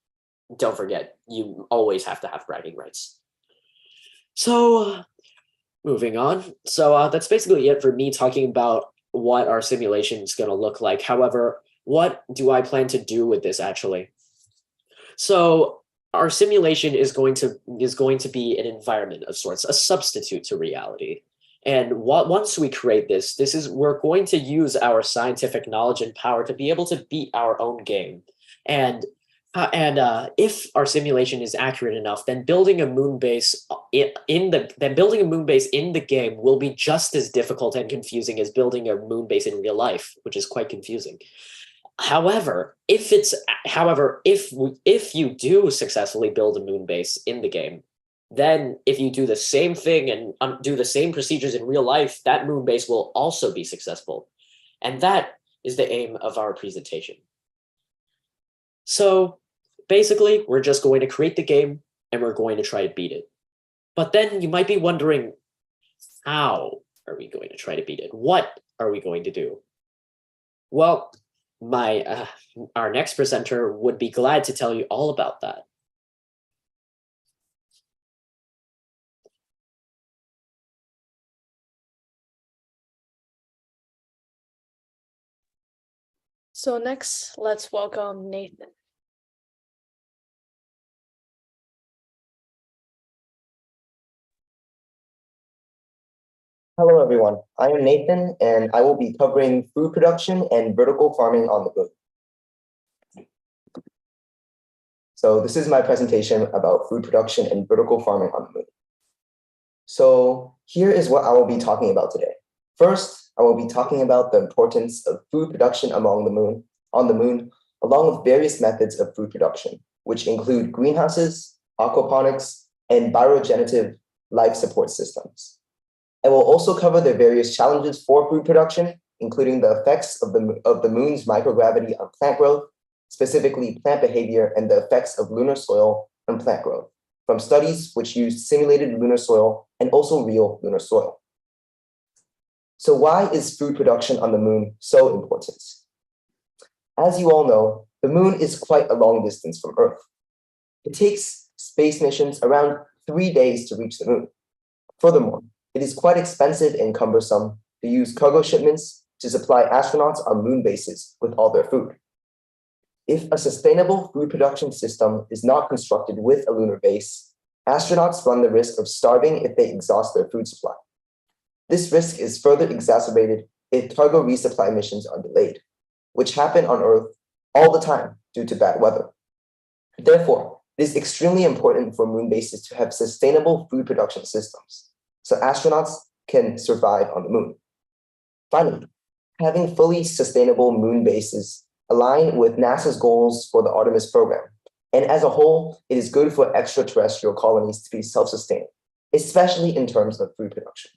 Don't forget, you always have to have bragging rights. So, moving on. So that's basically it for me talking about what our simulation is going to look like. However, what do I plan to do with this actually? So our simulation is going to be an environment of sorts, a substitute to reality. And once we create this, we're going to use our scientific knowledge and power to be able to beat our own game. And if our simulation is accurate enough, then building a moon base in the game will be just as difficult and confusing as building a moon base in real life, which is quite confusing. However, if you do successfully build a moon base in the game, then if you do the same thing and do the same procedures in real life, that moon base will also be successful. And that is the aim of our presentation. So basically, we're just going to create the game and we're going to try to beat it. But then you might be wondering, how are we going to try to beat it? What are we going to do? Well, our next presenter would be glad to tell you all about that. So next, let's welcome Nathan. Hello, everyone. I am Nathan, and I will be covering food production and vertical farming on the moon. So this is my presentation about food production and vertical farming on the moon. So here is what I will be talking about today. First, I will be talking about the importance of food production on the moon, along with various methods of food production, which include greenhouses, aquaponics, and bioregenerative life support systems. I will also cover the various challenges for food production, including the effects of the moon's microgravity on plant growth, specifically plant behavior, and the effects of lunar soil on plant growth, from studies which used simulated lunar soil and also real lunar soil. So why is food production on the moon so important? As you all know, the moon is quite a long distance from Earth. It takes space missions around 3 days to reach the moon. Furthermore, it is quite expensive and cumbersome to use cargo shipments to supply astronauts on moon bases with all their food. If a sustainable food production system is not constructed with a lunar base, astronauts run the risk of starving if they exhaust their food supply. This risk is further exacerbated if cargo resupply missions are delayed, which happen on Earth all the time due to bad weather. Therefore, it is extremely important for moon bases to have sustainable food production systems, so astronauts can survive on the moon. Finally, having fully sustainable moon bases align with NASA's goals for the Artemis program, and as a whole, it is good for extraterrestrial colonies to be self-sustaining, especially in terms of food production.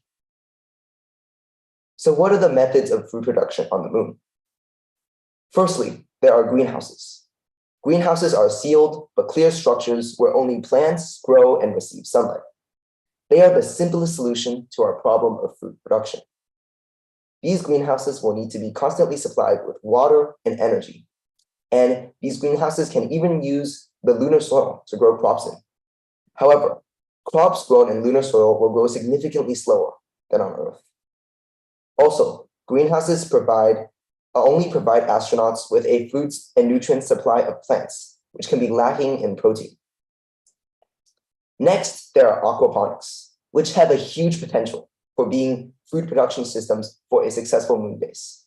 So what are the methods of food production on the moon? Firstly, there are greenhouses. Greenhouses are sealed but clear structures where only plants grow and receive sunlight. They are the simplest solution to our problem of food production. These greenhouses will need to be constantly supplied with water and energy. And these greenhouses can even use the lunar soil to grow crops in. However, crops grown in lunar soil will grow significantly slower than on Earth. Also, greenhouses only provide astronauts with a food and nutrient supply of plants, which can be lacking in protein. Next, there are aquaponics, which have a huge potential for being food production systems for a successful moon base.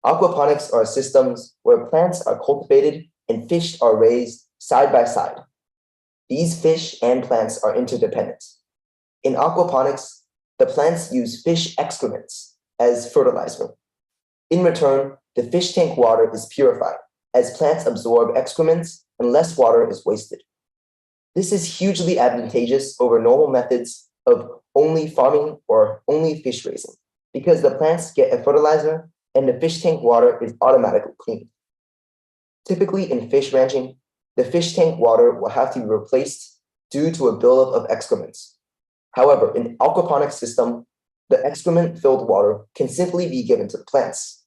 Aquaponics are systems where plants are cultivated and fish are raised side by side. These fish and plants are interdependent. In aquaponics, the plants use fish excrements as fertilizer. In return, the fish tank water is purified as plants absorb excrements and less water is wasted. This is hugely advantageous over normal methods of only farming or only fish raising, because the plants get a fertilizer and the fish tank water is automatically cleaned. Typically in fish ranching, the fish tank water will have to be replaced due to a buildup of excrements. However, in aquaponics system, the excrement-filled water can simply be given to the plants.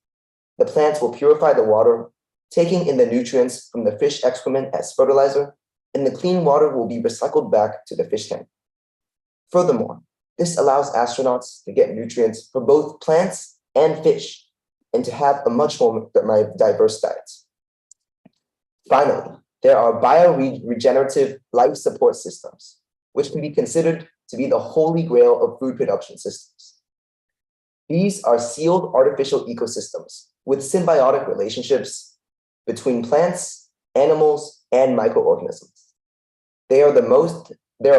The plants will purify the water, taking in the nutrients from the fish excrement as fertilizer, and the clean water will be recycled back to the fish tank. Furthermore, this allows astronauts to get nutrients from both plants and fish, and to have a much more diverse diet. Finally, there are bioregenerative life support systems, which can be considered to be the holy grail of food production systems. These are sealed artificial ecosystems with symbiotic relationships between plants, animals, and microorganisms. They are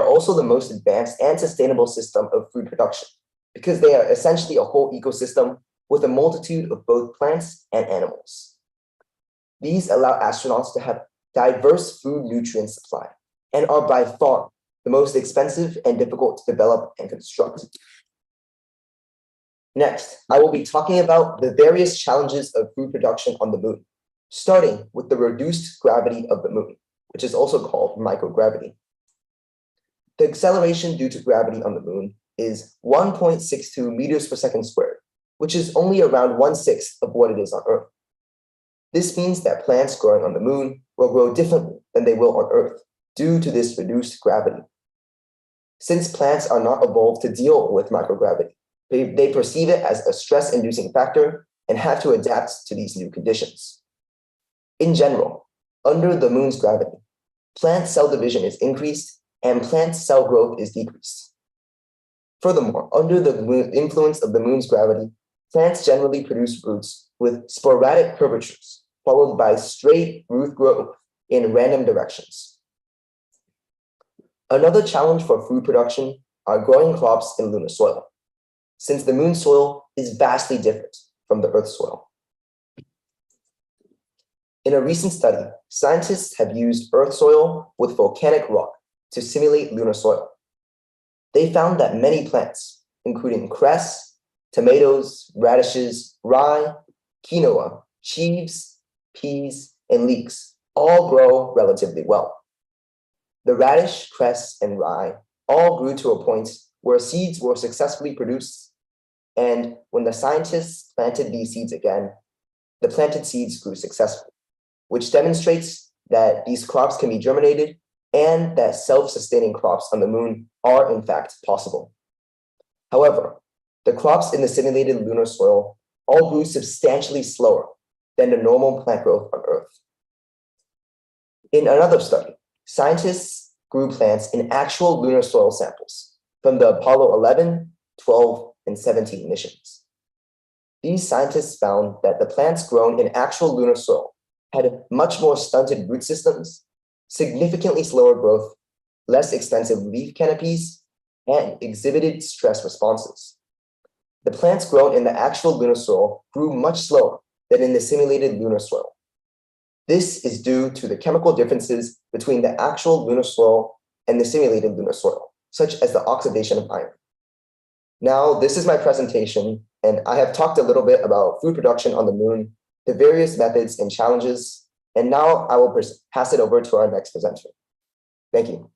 also the most advanced and sustainable system of food production because they are essentially a whole ecosystem with a multitude of both plants and animals. These allow astronauts to have diverse food nutrient supply and are by far the most expensive and difficult to develop and construct. Next, I will be talking about the various challenges of food production on the moon, starting with the reduced gravity of the moon, which is also called microgravity. The acceleration due to gravity on the moon is 1.62 meters per second squared, which is only around 1/6 of what it is on Earth. This means that plants growing on the moon will grow differently than they will on Earth due to this reduced gravity. Since plants are not evolved to deal with microgravity, they perceive it as a stress-inducing factor and have to adapt to these new conditions. In general, under the moon's gravity, plant cell division is increased and plant cell growth is decreased. Furthermore, under the influence of the moon's gravity, plants generally produce roots with sporadic curvatures, followed by straight root growth in random directions. Another challenge for food production are growing crops in lunar soil, since the moon soil is vastly different from the Earth soil. In a recent study, scientists have used Earth soil with volcanic rock to simulate lunar soil. They found that many plants, including cress, tomatoes, radishes, rye, quinoa, chives, peas, and leeks, all grow relatively well. The radish, cress, and rye all grew to a point where seeds were successfully produced, and when the scientists planted these seeds again, the planted seeds grew successfully, which demonstrates that these crops can be germinated and that self-sustaining crops on the moon are in fact possible. However, the crops in the simulated lunar soil all grew substantially slower than the normal plant growth on Earth. In another study, scientists grew plants in actual lunar soil samples from the Apollo 11, 12, and 17 missions. These scientists found that the plants grown in actual lunar soil had much more stunted root systems, significantly slower growth, less extensive leaf canopies, and exhibited stress responses. The plants grown in the actual lunar soil grew much slower than in the simulated lunar soil. This is due to the chemical differences between the actual lunar soil and the simulated lunar soil, such as the oxidation of iron. Now, this is my presentation, and I have talked a little bit about food production on the moon, the various methods and challenges, and now I will pass it over to our next presenter. Thank you.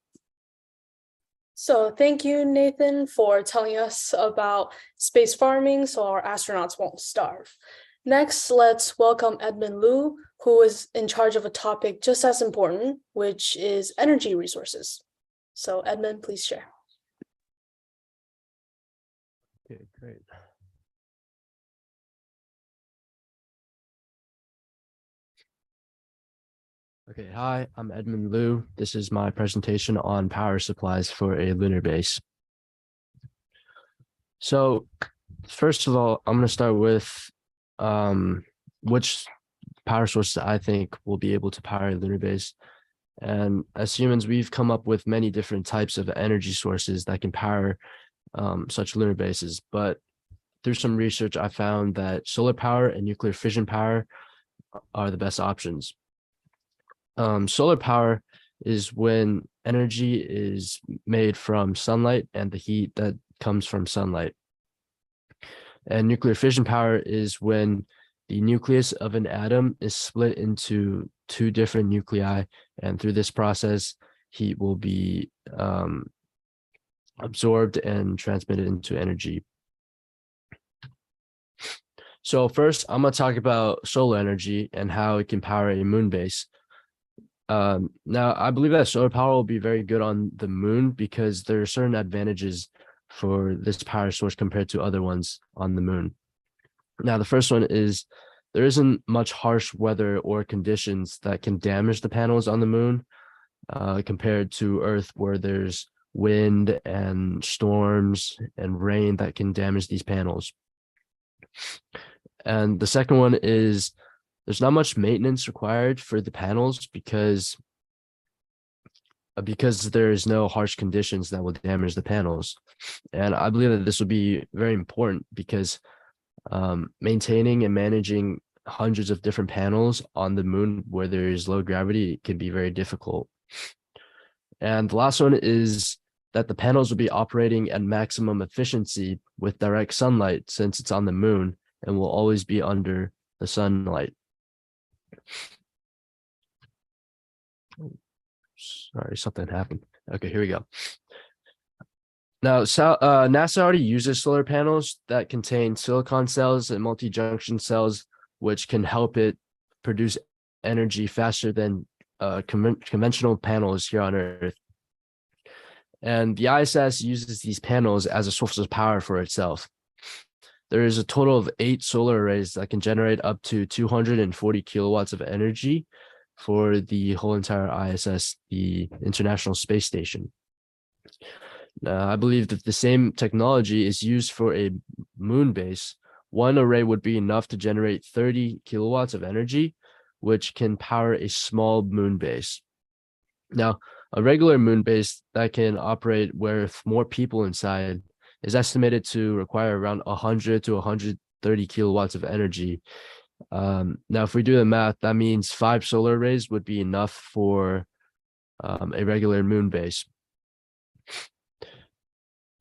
So thank you, Nathan, for telling us about space farming so our astronauts won't starve. Next, let's welcome Edmund Liu, who is in charge of a topic just as important, which is energy resources. So Edmund, please share. Okay, great. Okay, hi, I'm Edmund Liu. This is my presentation on power supplies for a lunar base. So first of all, I'm going to start with which power sources I think will be able to power a lunar base. And as humans, we've come up with many different types of energy sources that can power such lunar bases. But through some research, I found that solar power and nuclear fission power are the best options. Solar power is when energy is made from sunlight and the heat that comes from sunlight. And nuclear fission power is when the nucleus of an atom is split into two different nuclei, and through this process, heat will be absorbed and transmitted into energy. So first, I'm going to talk about solar energy and how it can power a moon base. Now, I believe that solar power will be very good on the moon because there are certain advantages for this power source compared to other ones on the moon. Now, the first one is there isn't much harsh weather or conditions that can damage the panels on the moon compared to Earth, where there's wind and storms and rain that can damage these panels. And the second one is there's not much maintenance required for the panels because there is no harsh conditions that will damage the panels. And I believe that this will be very important because maintaining and managing hundreds of different panels on the moon where there is low gravity can be very difficult. And the last one is that the panels will be operating at maximum efficiency with direct sunlight since it's on the moon and will always be under the sunlight. Sorry, something happened. Okay, here we go. Now, NASA already uses solar panels that contain silicon cells and multi-junction cells, which can help it produce energy faster than conventional panels here on Earth. And the ISS uses these panels as a source of power for itself. There is a total of 8 solar arrays that can generate up to 240 kilowatts of energy for the whole entire ISS, the International Space Station. I believe that the same technology is used for a moon base. One array would be enough to generate 30 kilowatts of energy, which can power a small moon base. Now, a regular moon base that can operate with more people inside is estimated to require around 100 to 130 kilowatts of energy. Now, if we do the math, that means 5 solar arrays would be enough for a regular moon base.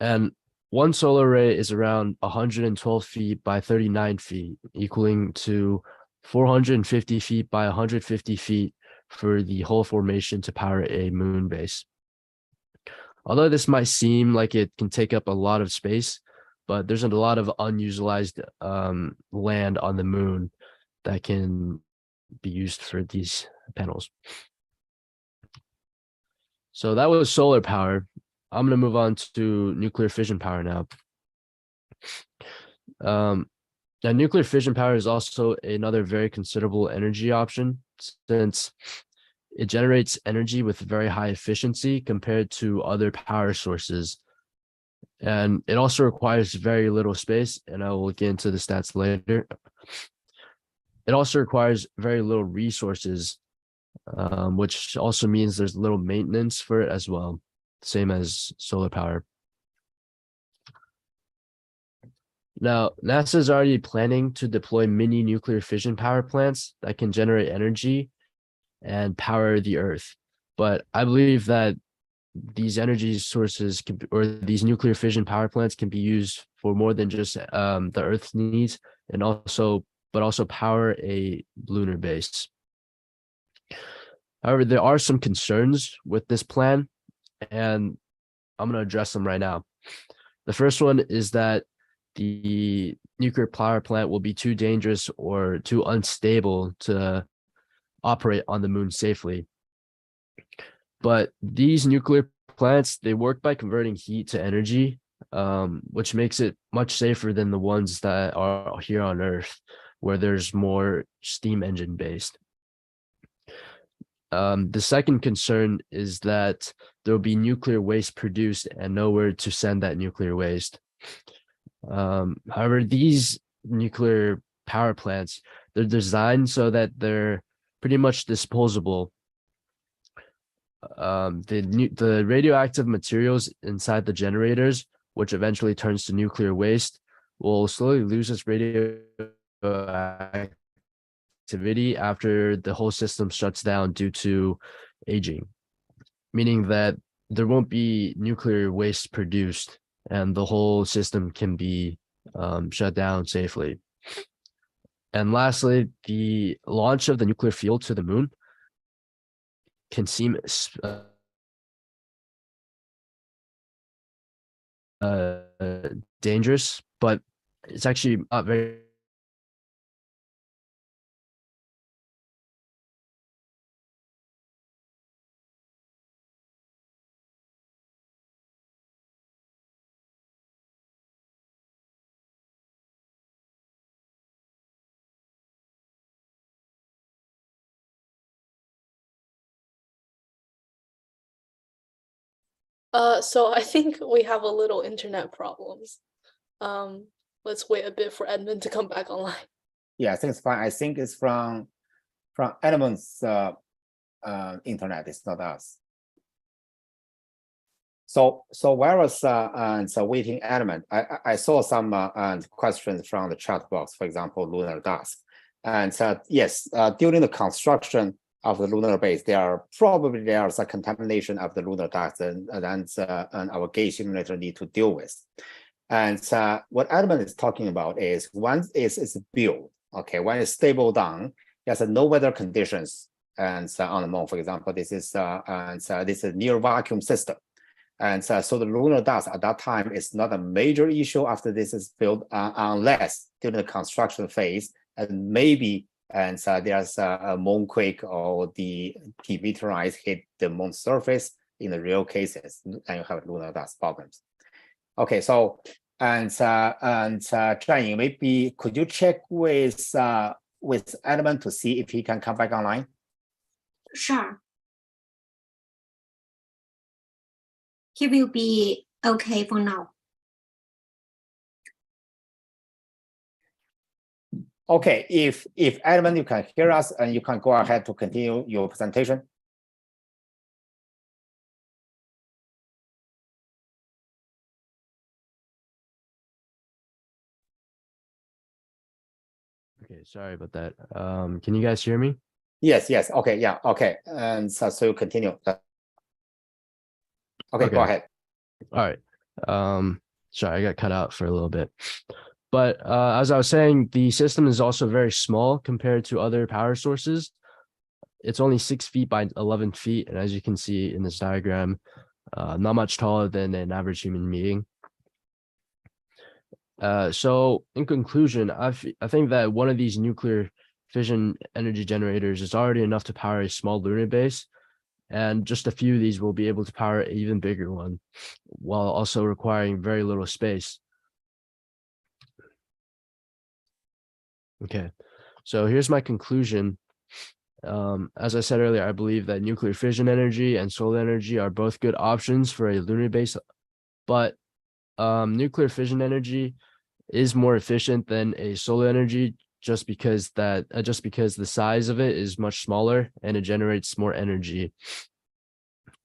And one solar array is around 112 feet by 39 feet, equaling to 450 feet by 150 feet for the whole formation to power a moon base. Although this might seem like it can take up a lot of space, but there's a lot of unutilized land on the moon that can be used for these panels. So that was solar power. I'm going to move on to nuclear fission power now. Now, nuclear fission power is also another very considerable energy option since it generates energy with very high efficiency compared to other power sources. And it also requires very little space, and I will get into the stats later. It also requires very little resources, which also means there's little maintenance for it as well, same as solar power. Now, NASA is already planning to deploy mini nuclear fission power plants that can generate energy and power the Earth. But I believe that these energy sources or these nuclear fission power plants can be used for more than just the Earth's needs, and also power a lunar base. However, there are some concerns with this plan, and I'm going to address them right now. The first one is that the nuclear power plant will be too dangerous or too unstable to operate on the moon safely. But these nuclear plants, they work by converting heat to energy, which makes it much safer than the ones that are here on Earth, where there's more steam engine based. The second concern is that there will be nuclear waste produced and nowhere to send that nuclear waste. However, these nuclear power plants, they're designed so that they're pretty much disposable. The radioactive materials inside the generators, which eventually turns to nuclear waste, will slowly lose its radioactivity after the whole system shuts down due to aging, meaning that there won't be nuclear waste produced and the whole system can be shut down safely. And lastly, the launch of the nuclear fuel to the moon can seem dangerous, but it's actually not very So I think we have a little internet problems. Let's wait a bit for Edmund to come back online. Yeah, I think it's fine. I think it's from Edmund's internet. It's not us. So while I was waiting Edmund, I saw some questions from the chat box. For example, LunaX, and yes, during the construction of the lunar base, there's a contamination of the lunar dust, and our gauge simulator need to deal with. And what Edmund is talking about is once it's built, okay, when it's stable down, there's no weather conditions, and on the moon, for example, this is this is near vacuum system, and so the lunar dust at that time is not a major issue after this is built, unless during the construction phase, and maybe there's a moonquake or the meteorites hit the moon surface in the real cases, and you have lunar dust problems. Okay, so Zhang, maybe could you check with Edmund to see if he can come back online? Sure. He will be okay for now. Okay, if Edmund, you can hear us and you can go ahead to continue your presentation. Okay, sorry about that. Can you guys hear me? Yes. Okay. Yeah. Okay. And so you continue. Okay. Go ahead. All right. Sorry, I got cut out for a little bit. But as I was saying, the system is also very small compared to other power sources. It's only 6 feet by 11 feet. And as you can see in this diagram, not much taller than an average human being. So in conclusion, I think that one of these nuclear fission energy generators is already enough to power a small lunar base. And just a few of these will be able to power an even bigger one, while also requiring very little space. Okay, so here's my conclusion. As I said earlier, I believe that nuclear fission energy and solar energy are both good options for a lunar base, but nuclear fission energy is more efficient than a solar energy just because the size of it is much smaller and it generates more energy.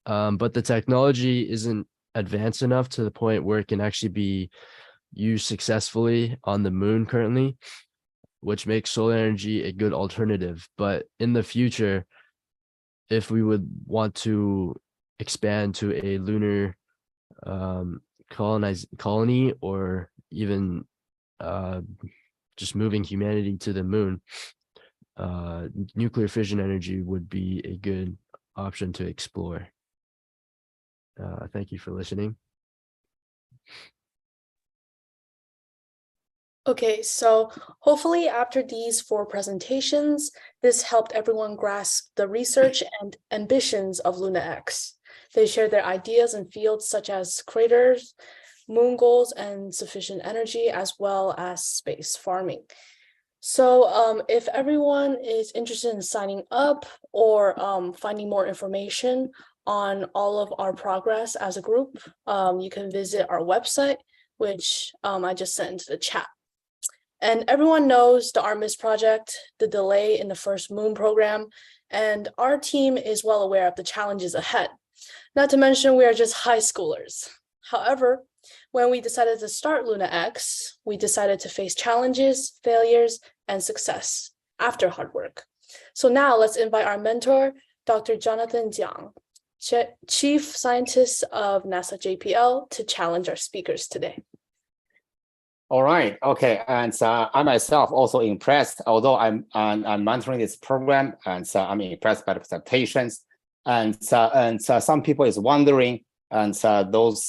But the technology isn't advanced enough to the point where it can actually be used successfully on the moon currently, which makes solar energy a good alternative. But in the future, if we would want to expand to a lunar colony, or even just moving humanity to the moon, nuclear fission energy would be a good option to explore. Thank you for listening. Okay, so hopefully after these 4 presentations, this helped everyone grasp the research and ambitions of LunaX. They shared their ideas in fields such as craters, moon goals, and sufficient energy, as well as space farming. So if everyone is interested in signing up or finding more information on all of our progress as a group, you can visit our website, which I just sent into the chat. And everyone knows the Artemis project, the delay in the first moon program, and our team is well aware of the challenges ahead. Not to mention we are just high schoolers. However, when we decided to start LunaX, we decided to face challenges, failures, and success after hard work. So now let's invite our mentor, Dr. Jonathan Jiang, Chief Scientist of NASA JPL, to challenge our speakers today. All right. Okay. And I myself also impressed, although I'm monitoring this program, and I'm impressed by the presentations. And some people is wondering, and those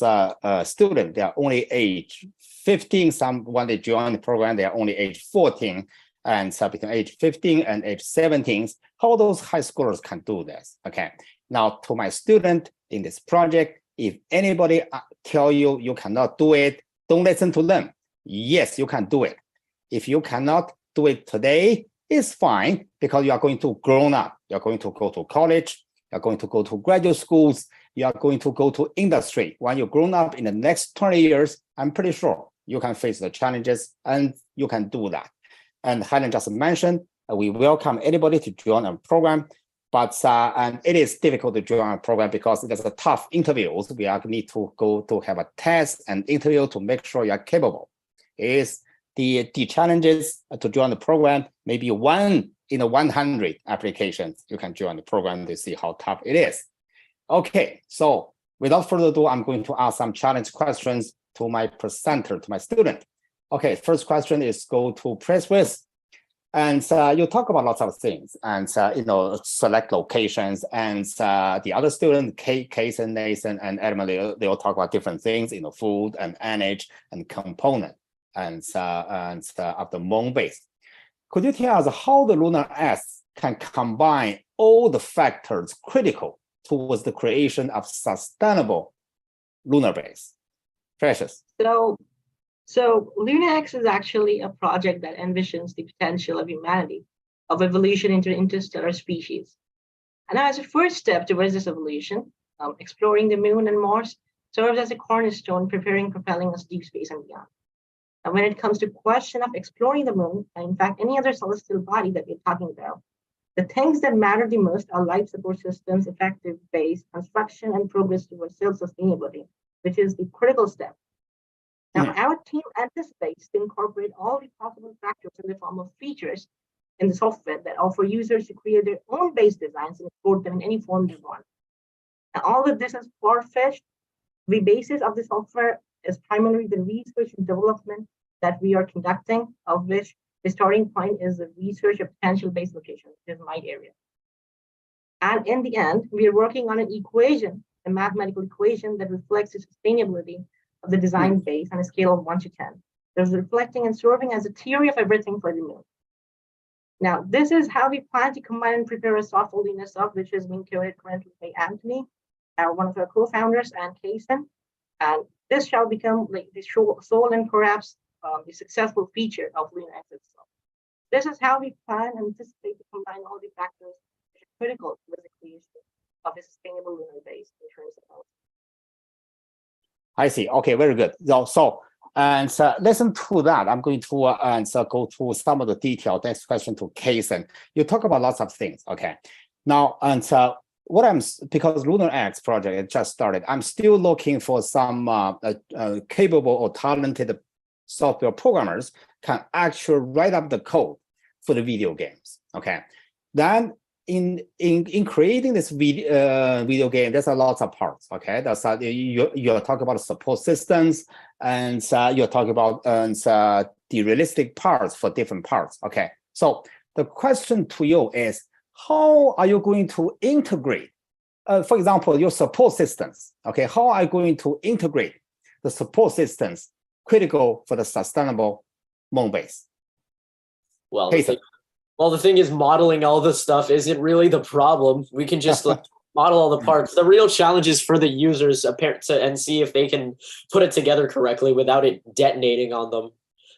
students, they are only age 15. Some when they join the program, they are only age 14. And between age 15 and age 17, how those high schoolers can do this? Okay. Now, to my student in this project, if anybody tell you you cannot do it, don't listen to them. Yes, you can do it. If you cannot do it today, it's fine, because you are going to grown up. You're going to go to college. You're going to go to graduate schools. You are going to go to industry. When you're grown up in the next 20 years, I'm pretty sure you can face the challenges and you can do that. And Helen just mentioned, we welcome anybody to join a program, but and it is difficult to join a program because there's a tough interviews. We need to go to have a test and interview to make sure you're capable. Is the challenges to join the program, maybe 1 in 100 applications, you can join the program to see how tough it is. Okay, so without further ado, I'm going to ask some challenge questions to my presenter, to my student. Okay, first question is go to press with. And you talk about lots of things and, select locations. And the other student, Case and Nathan and Emily, they will talk about different things, food and energy and component and of the moon base. Could you tell us how the LunaX can combine all the factors critical towards the creation of sustainable lunar base? Precious. So LunaX is actually a project that envisions the potential of humanity, of evolution into interstellar species. And as a first step towards this evolution, exploring the moon and Mars serves as a cornerstone propelling us deep space and beyond. And when it comes to question of exploring the moon, and in fact, any other celestial body that we're talking about, the things that matter the most are life support systems, effective base construction, and progress towards self-sustainability, which is the critical step. Now, our team anticipates to incorporate all the possible factors in the form of features in the software that offer users to create their own base designs and export them in any form they want. And all of this is far-fetched. The basis of the software is primarily the research and development that we are conducting, of which the starting point is the research of potential base locations, which is my area. And in the end, we are working on an equation, a mathematical equation that reflects the sustainability of the design base on a scale of 1 to 10. There's reflecting and serving as a theory of everything for the moon. Now, this is how we plan to combine and prepare a soft LunaSoft, which is being curated currently by Anthony, one of our co-founders, and Kason. And this shall become like the sole and perhaps the successful feature of LunaX itself. This is how we plan and anticipate to combine all the factors which are critical to the creation of a sustainable lunar base in terms of health. I see. Okay, very good. So listen to that. I'm going to go through some of the detail. Next question to Kason. You talk about lots of things. Okay. Now, because LunaX project it just started, I'm still looking for some capable or talented software programmers can actually write up the code for the video games. Okay. Then in creating this video game, there's a lot of parts. Okay, that's you're talking about support systems, and you're talking about the realistic parts for different parts. Okay, so the question to you is, how are you going to integrate for example, your support systems, okay, how are you going to integrate the support systems critical for the sustainable moon base? Well, Jason. the thing is, modeling all this stuff isn't really the problem. We can just like, model all the parts. The real challenge is for the users and see if they can put it together correctly without it detonating on them.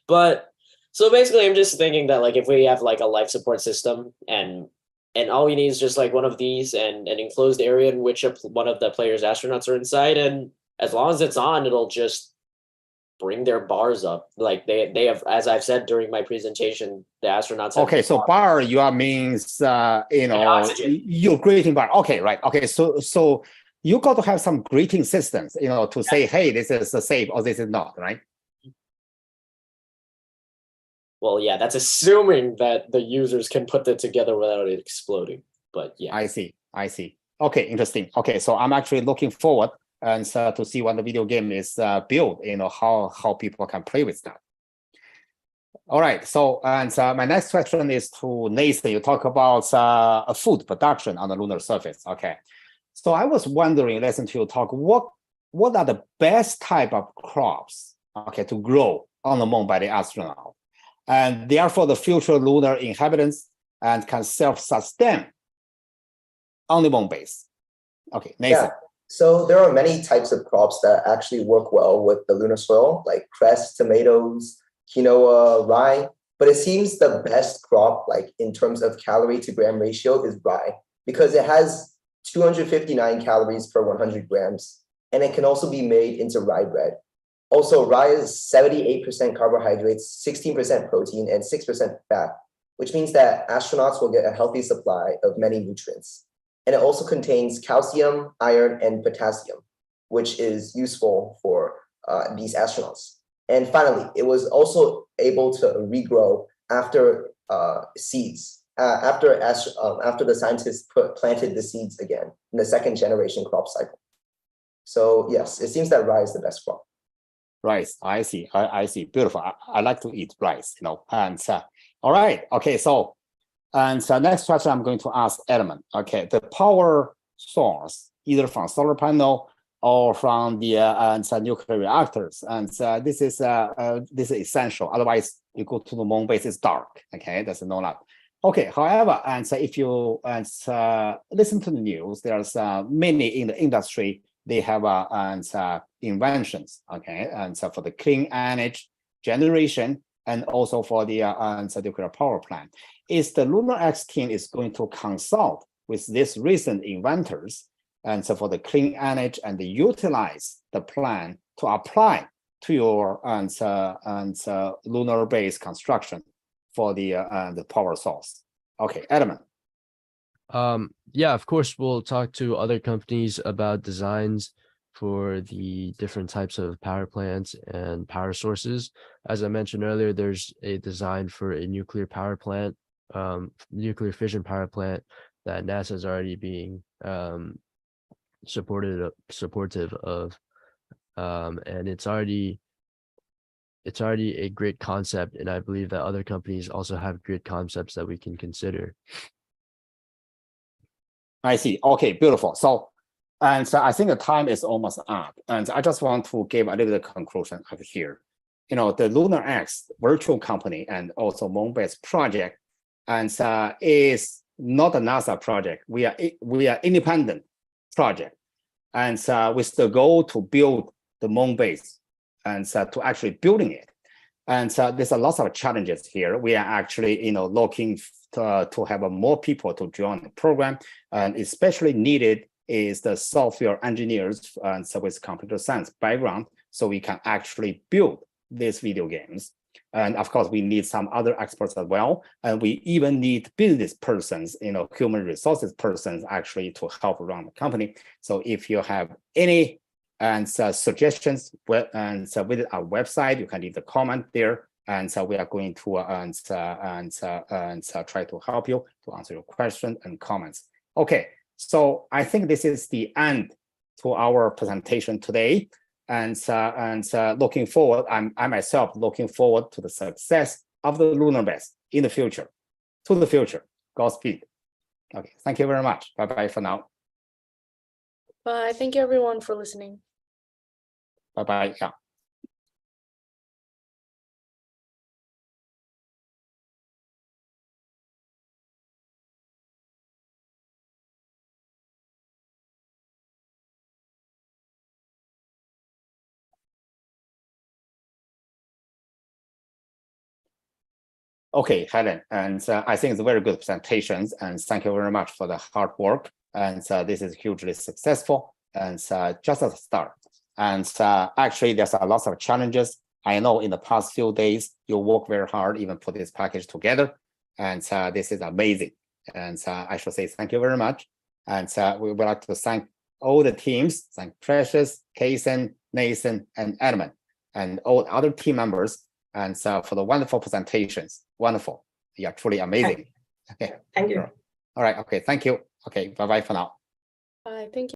But so basically, I'm just thinking that like if we have like a life support system and all we need is just like one of these and an enclosed area in which one of the players' astronauts are inside, and as long as it's on, it'll just bring their bars up. Like they have, as I've said during my presentation, the astronauts have. Okay, so bar you are means oxygen. you're greeting bar. Okay, right. Okay, so you got to have some greeting systems, to say, hey, this is safe or this is not, right? Well, yeah, that's assuming that the users can put that together without it exploding. But yeah, I see. Okay, interesting. Okay, so I'm actually looking forward and to see when the video game is built. How people can play with that. All right. So my next question is to Nathan. You talk about food production on the lunar surface. Okay. So I was wondering, listen to you talk. What are the best type of crops, okay, to grow on the moon by the astronaut? And therefore, the future lunar inhabitants and can self-sustain on the moon base. Okay, Nathan. Yeah. So there are many types of crops that actually work well with the lunar soil, like cress, tomatoes, quinoa, rye. But it seems the best crop, like in terms of calorie to gram ratio, is rye, because it has 259 calories per 100 grams, and it can also be made into rye bread. Also, rye is 78% carbohydrates, 16% protein, and 6% fat, which means that astronauts will get a healthy supply of many nutrients. And it also contains calcium, iron, and potassium, which is useful for these astronauts. And finally, it was also able to regrow after seeds, after the scientists planted the seeds again in the second generation crop cycle. So yes, it seems that rye is the best crop. Rice, I see. I see. Beautiful. I like to eat rice, And all right. Okay. So, next question I'm going to ask Edmund. Okay, the power source, either from solar panel or from the nuclear reactors, and this is essential. Otherwise, you go to the moon base, it's dark. Okay, that's no lot. Okay. However, if you listen to the news, there's many in the industry. They have inventions, okay, and so for the clean energy generation and also for the nuclear power plant. Is the LunaX team is going to consult with these recent inventors and so for the clean energy and utilize the plan to apply to your lunar base construction for the power source? Okay, Edmund. Yeah, of course, we'll talk to other companies about designs for the different types of power plants and power sources. As I mentioned earlier, there's a design for a nuclear power plant, nuclear fission power plant that NASA is already being supportive of, and it's already a great concept, and I believe that other companies also have great concepts that we can consider. I see. Okay, beautiful. So I think the time is almost up, and I just want to give a little bit of conclusion over here. The LunaX virtual company and also moon-based project, and is not a NASA project. We are independent project, and with the goal to build the moon base, and to actually building it. And there's a lot of challenges here. We are actually looking to have more people to join the program, and especially needed is the software engineers and with computer science background, so we can actually build these video games. And of course, we need some other experts as well, and we even need business persons, human resources persons actually to help run the company. So if you have any suggestions, visit our website, you can leave the comment there. And so we are going to try to help you to answer your questions and comments. Okay, so I think this is the end to our presentation today. And looking forward, I myself looking forward to the success of the lunar base in the future. To the future, Godspeed. Okay, thank you very much. Bye bye for now. Bye. Thank you everyone for listening. Bye-bye. Yeah. Okay, Helen, and I think it's very good presentations, and thank you very much for the hard work. And this is hugely successful, and just a start. And actually, there's a lot of challenges. I know in the past few days, you work very hard, even put this package together, and this is amazing. And I should say thank you very much. And we would like to thank all the teams, thank Precious, Kason, Nathan, and Edmund, and all other team members, and for the wonderful presentations. Wonderful. Yeah, truly amazing. Okay. Thank you. All right. Okay. Thank you. Okay. Bye-bye for now. Bye. Thank you.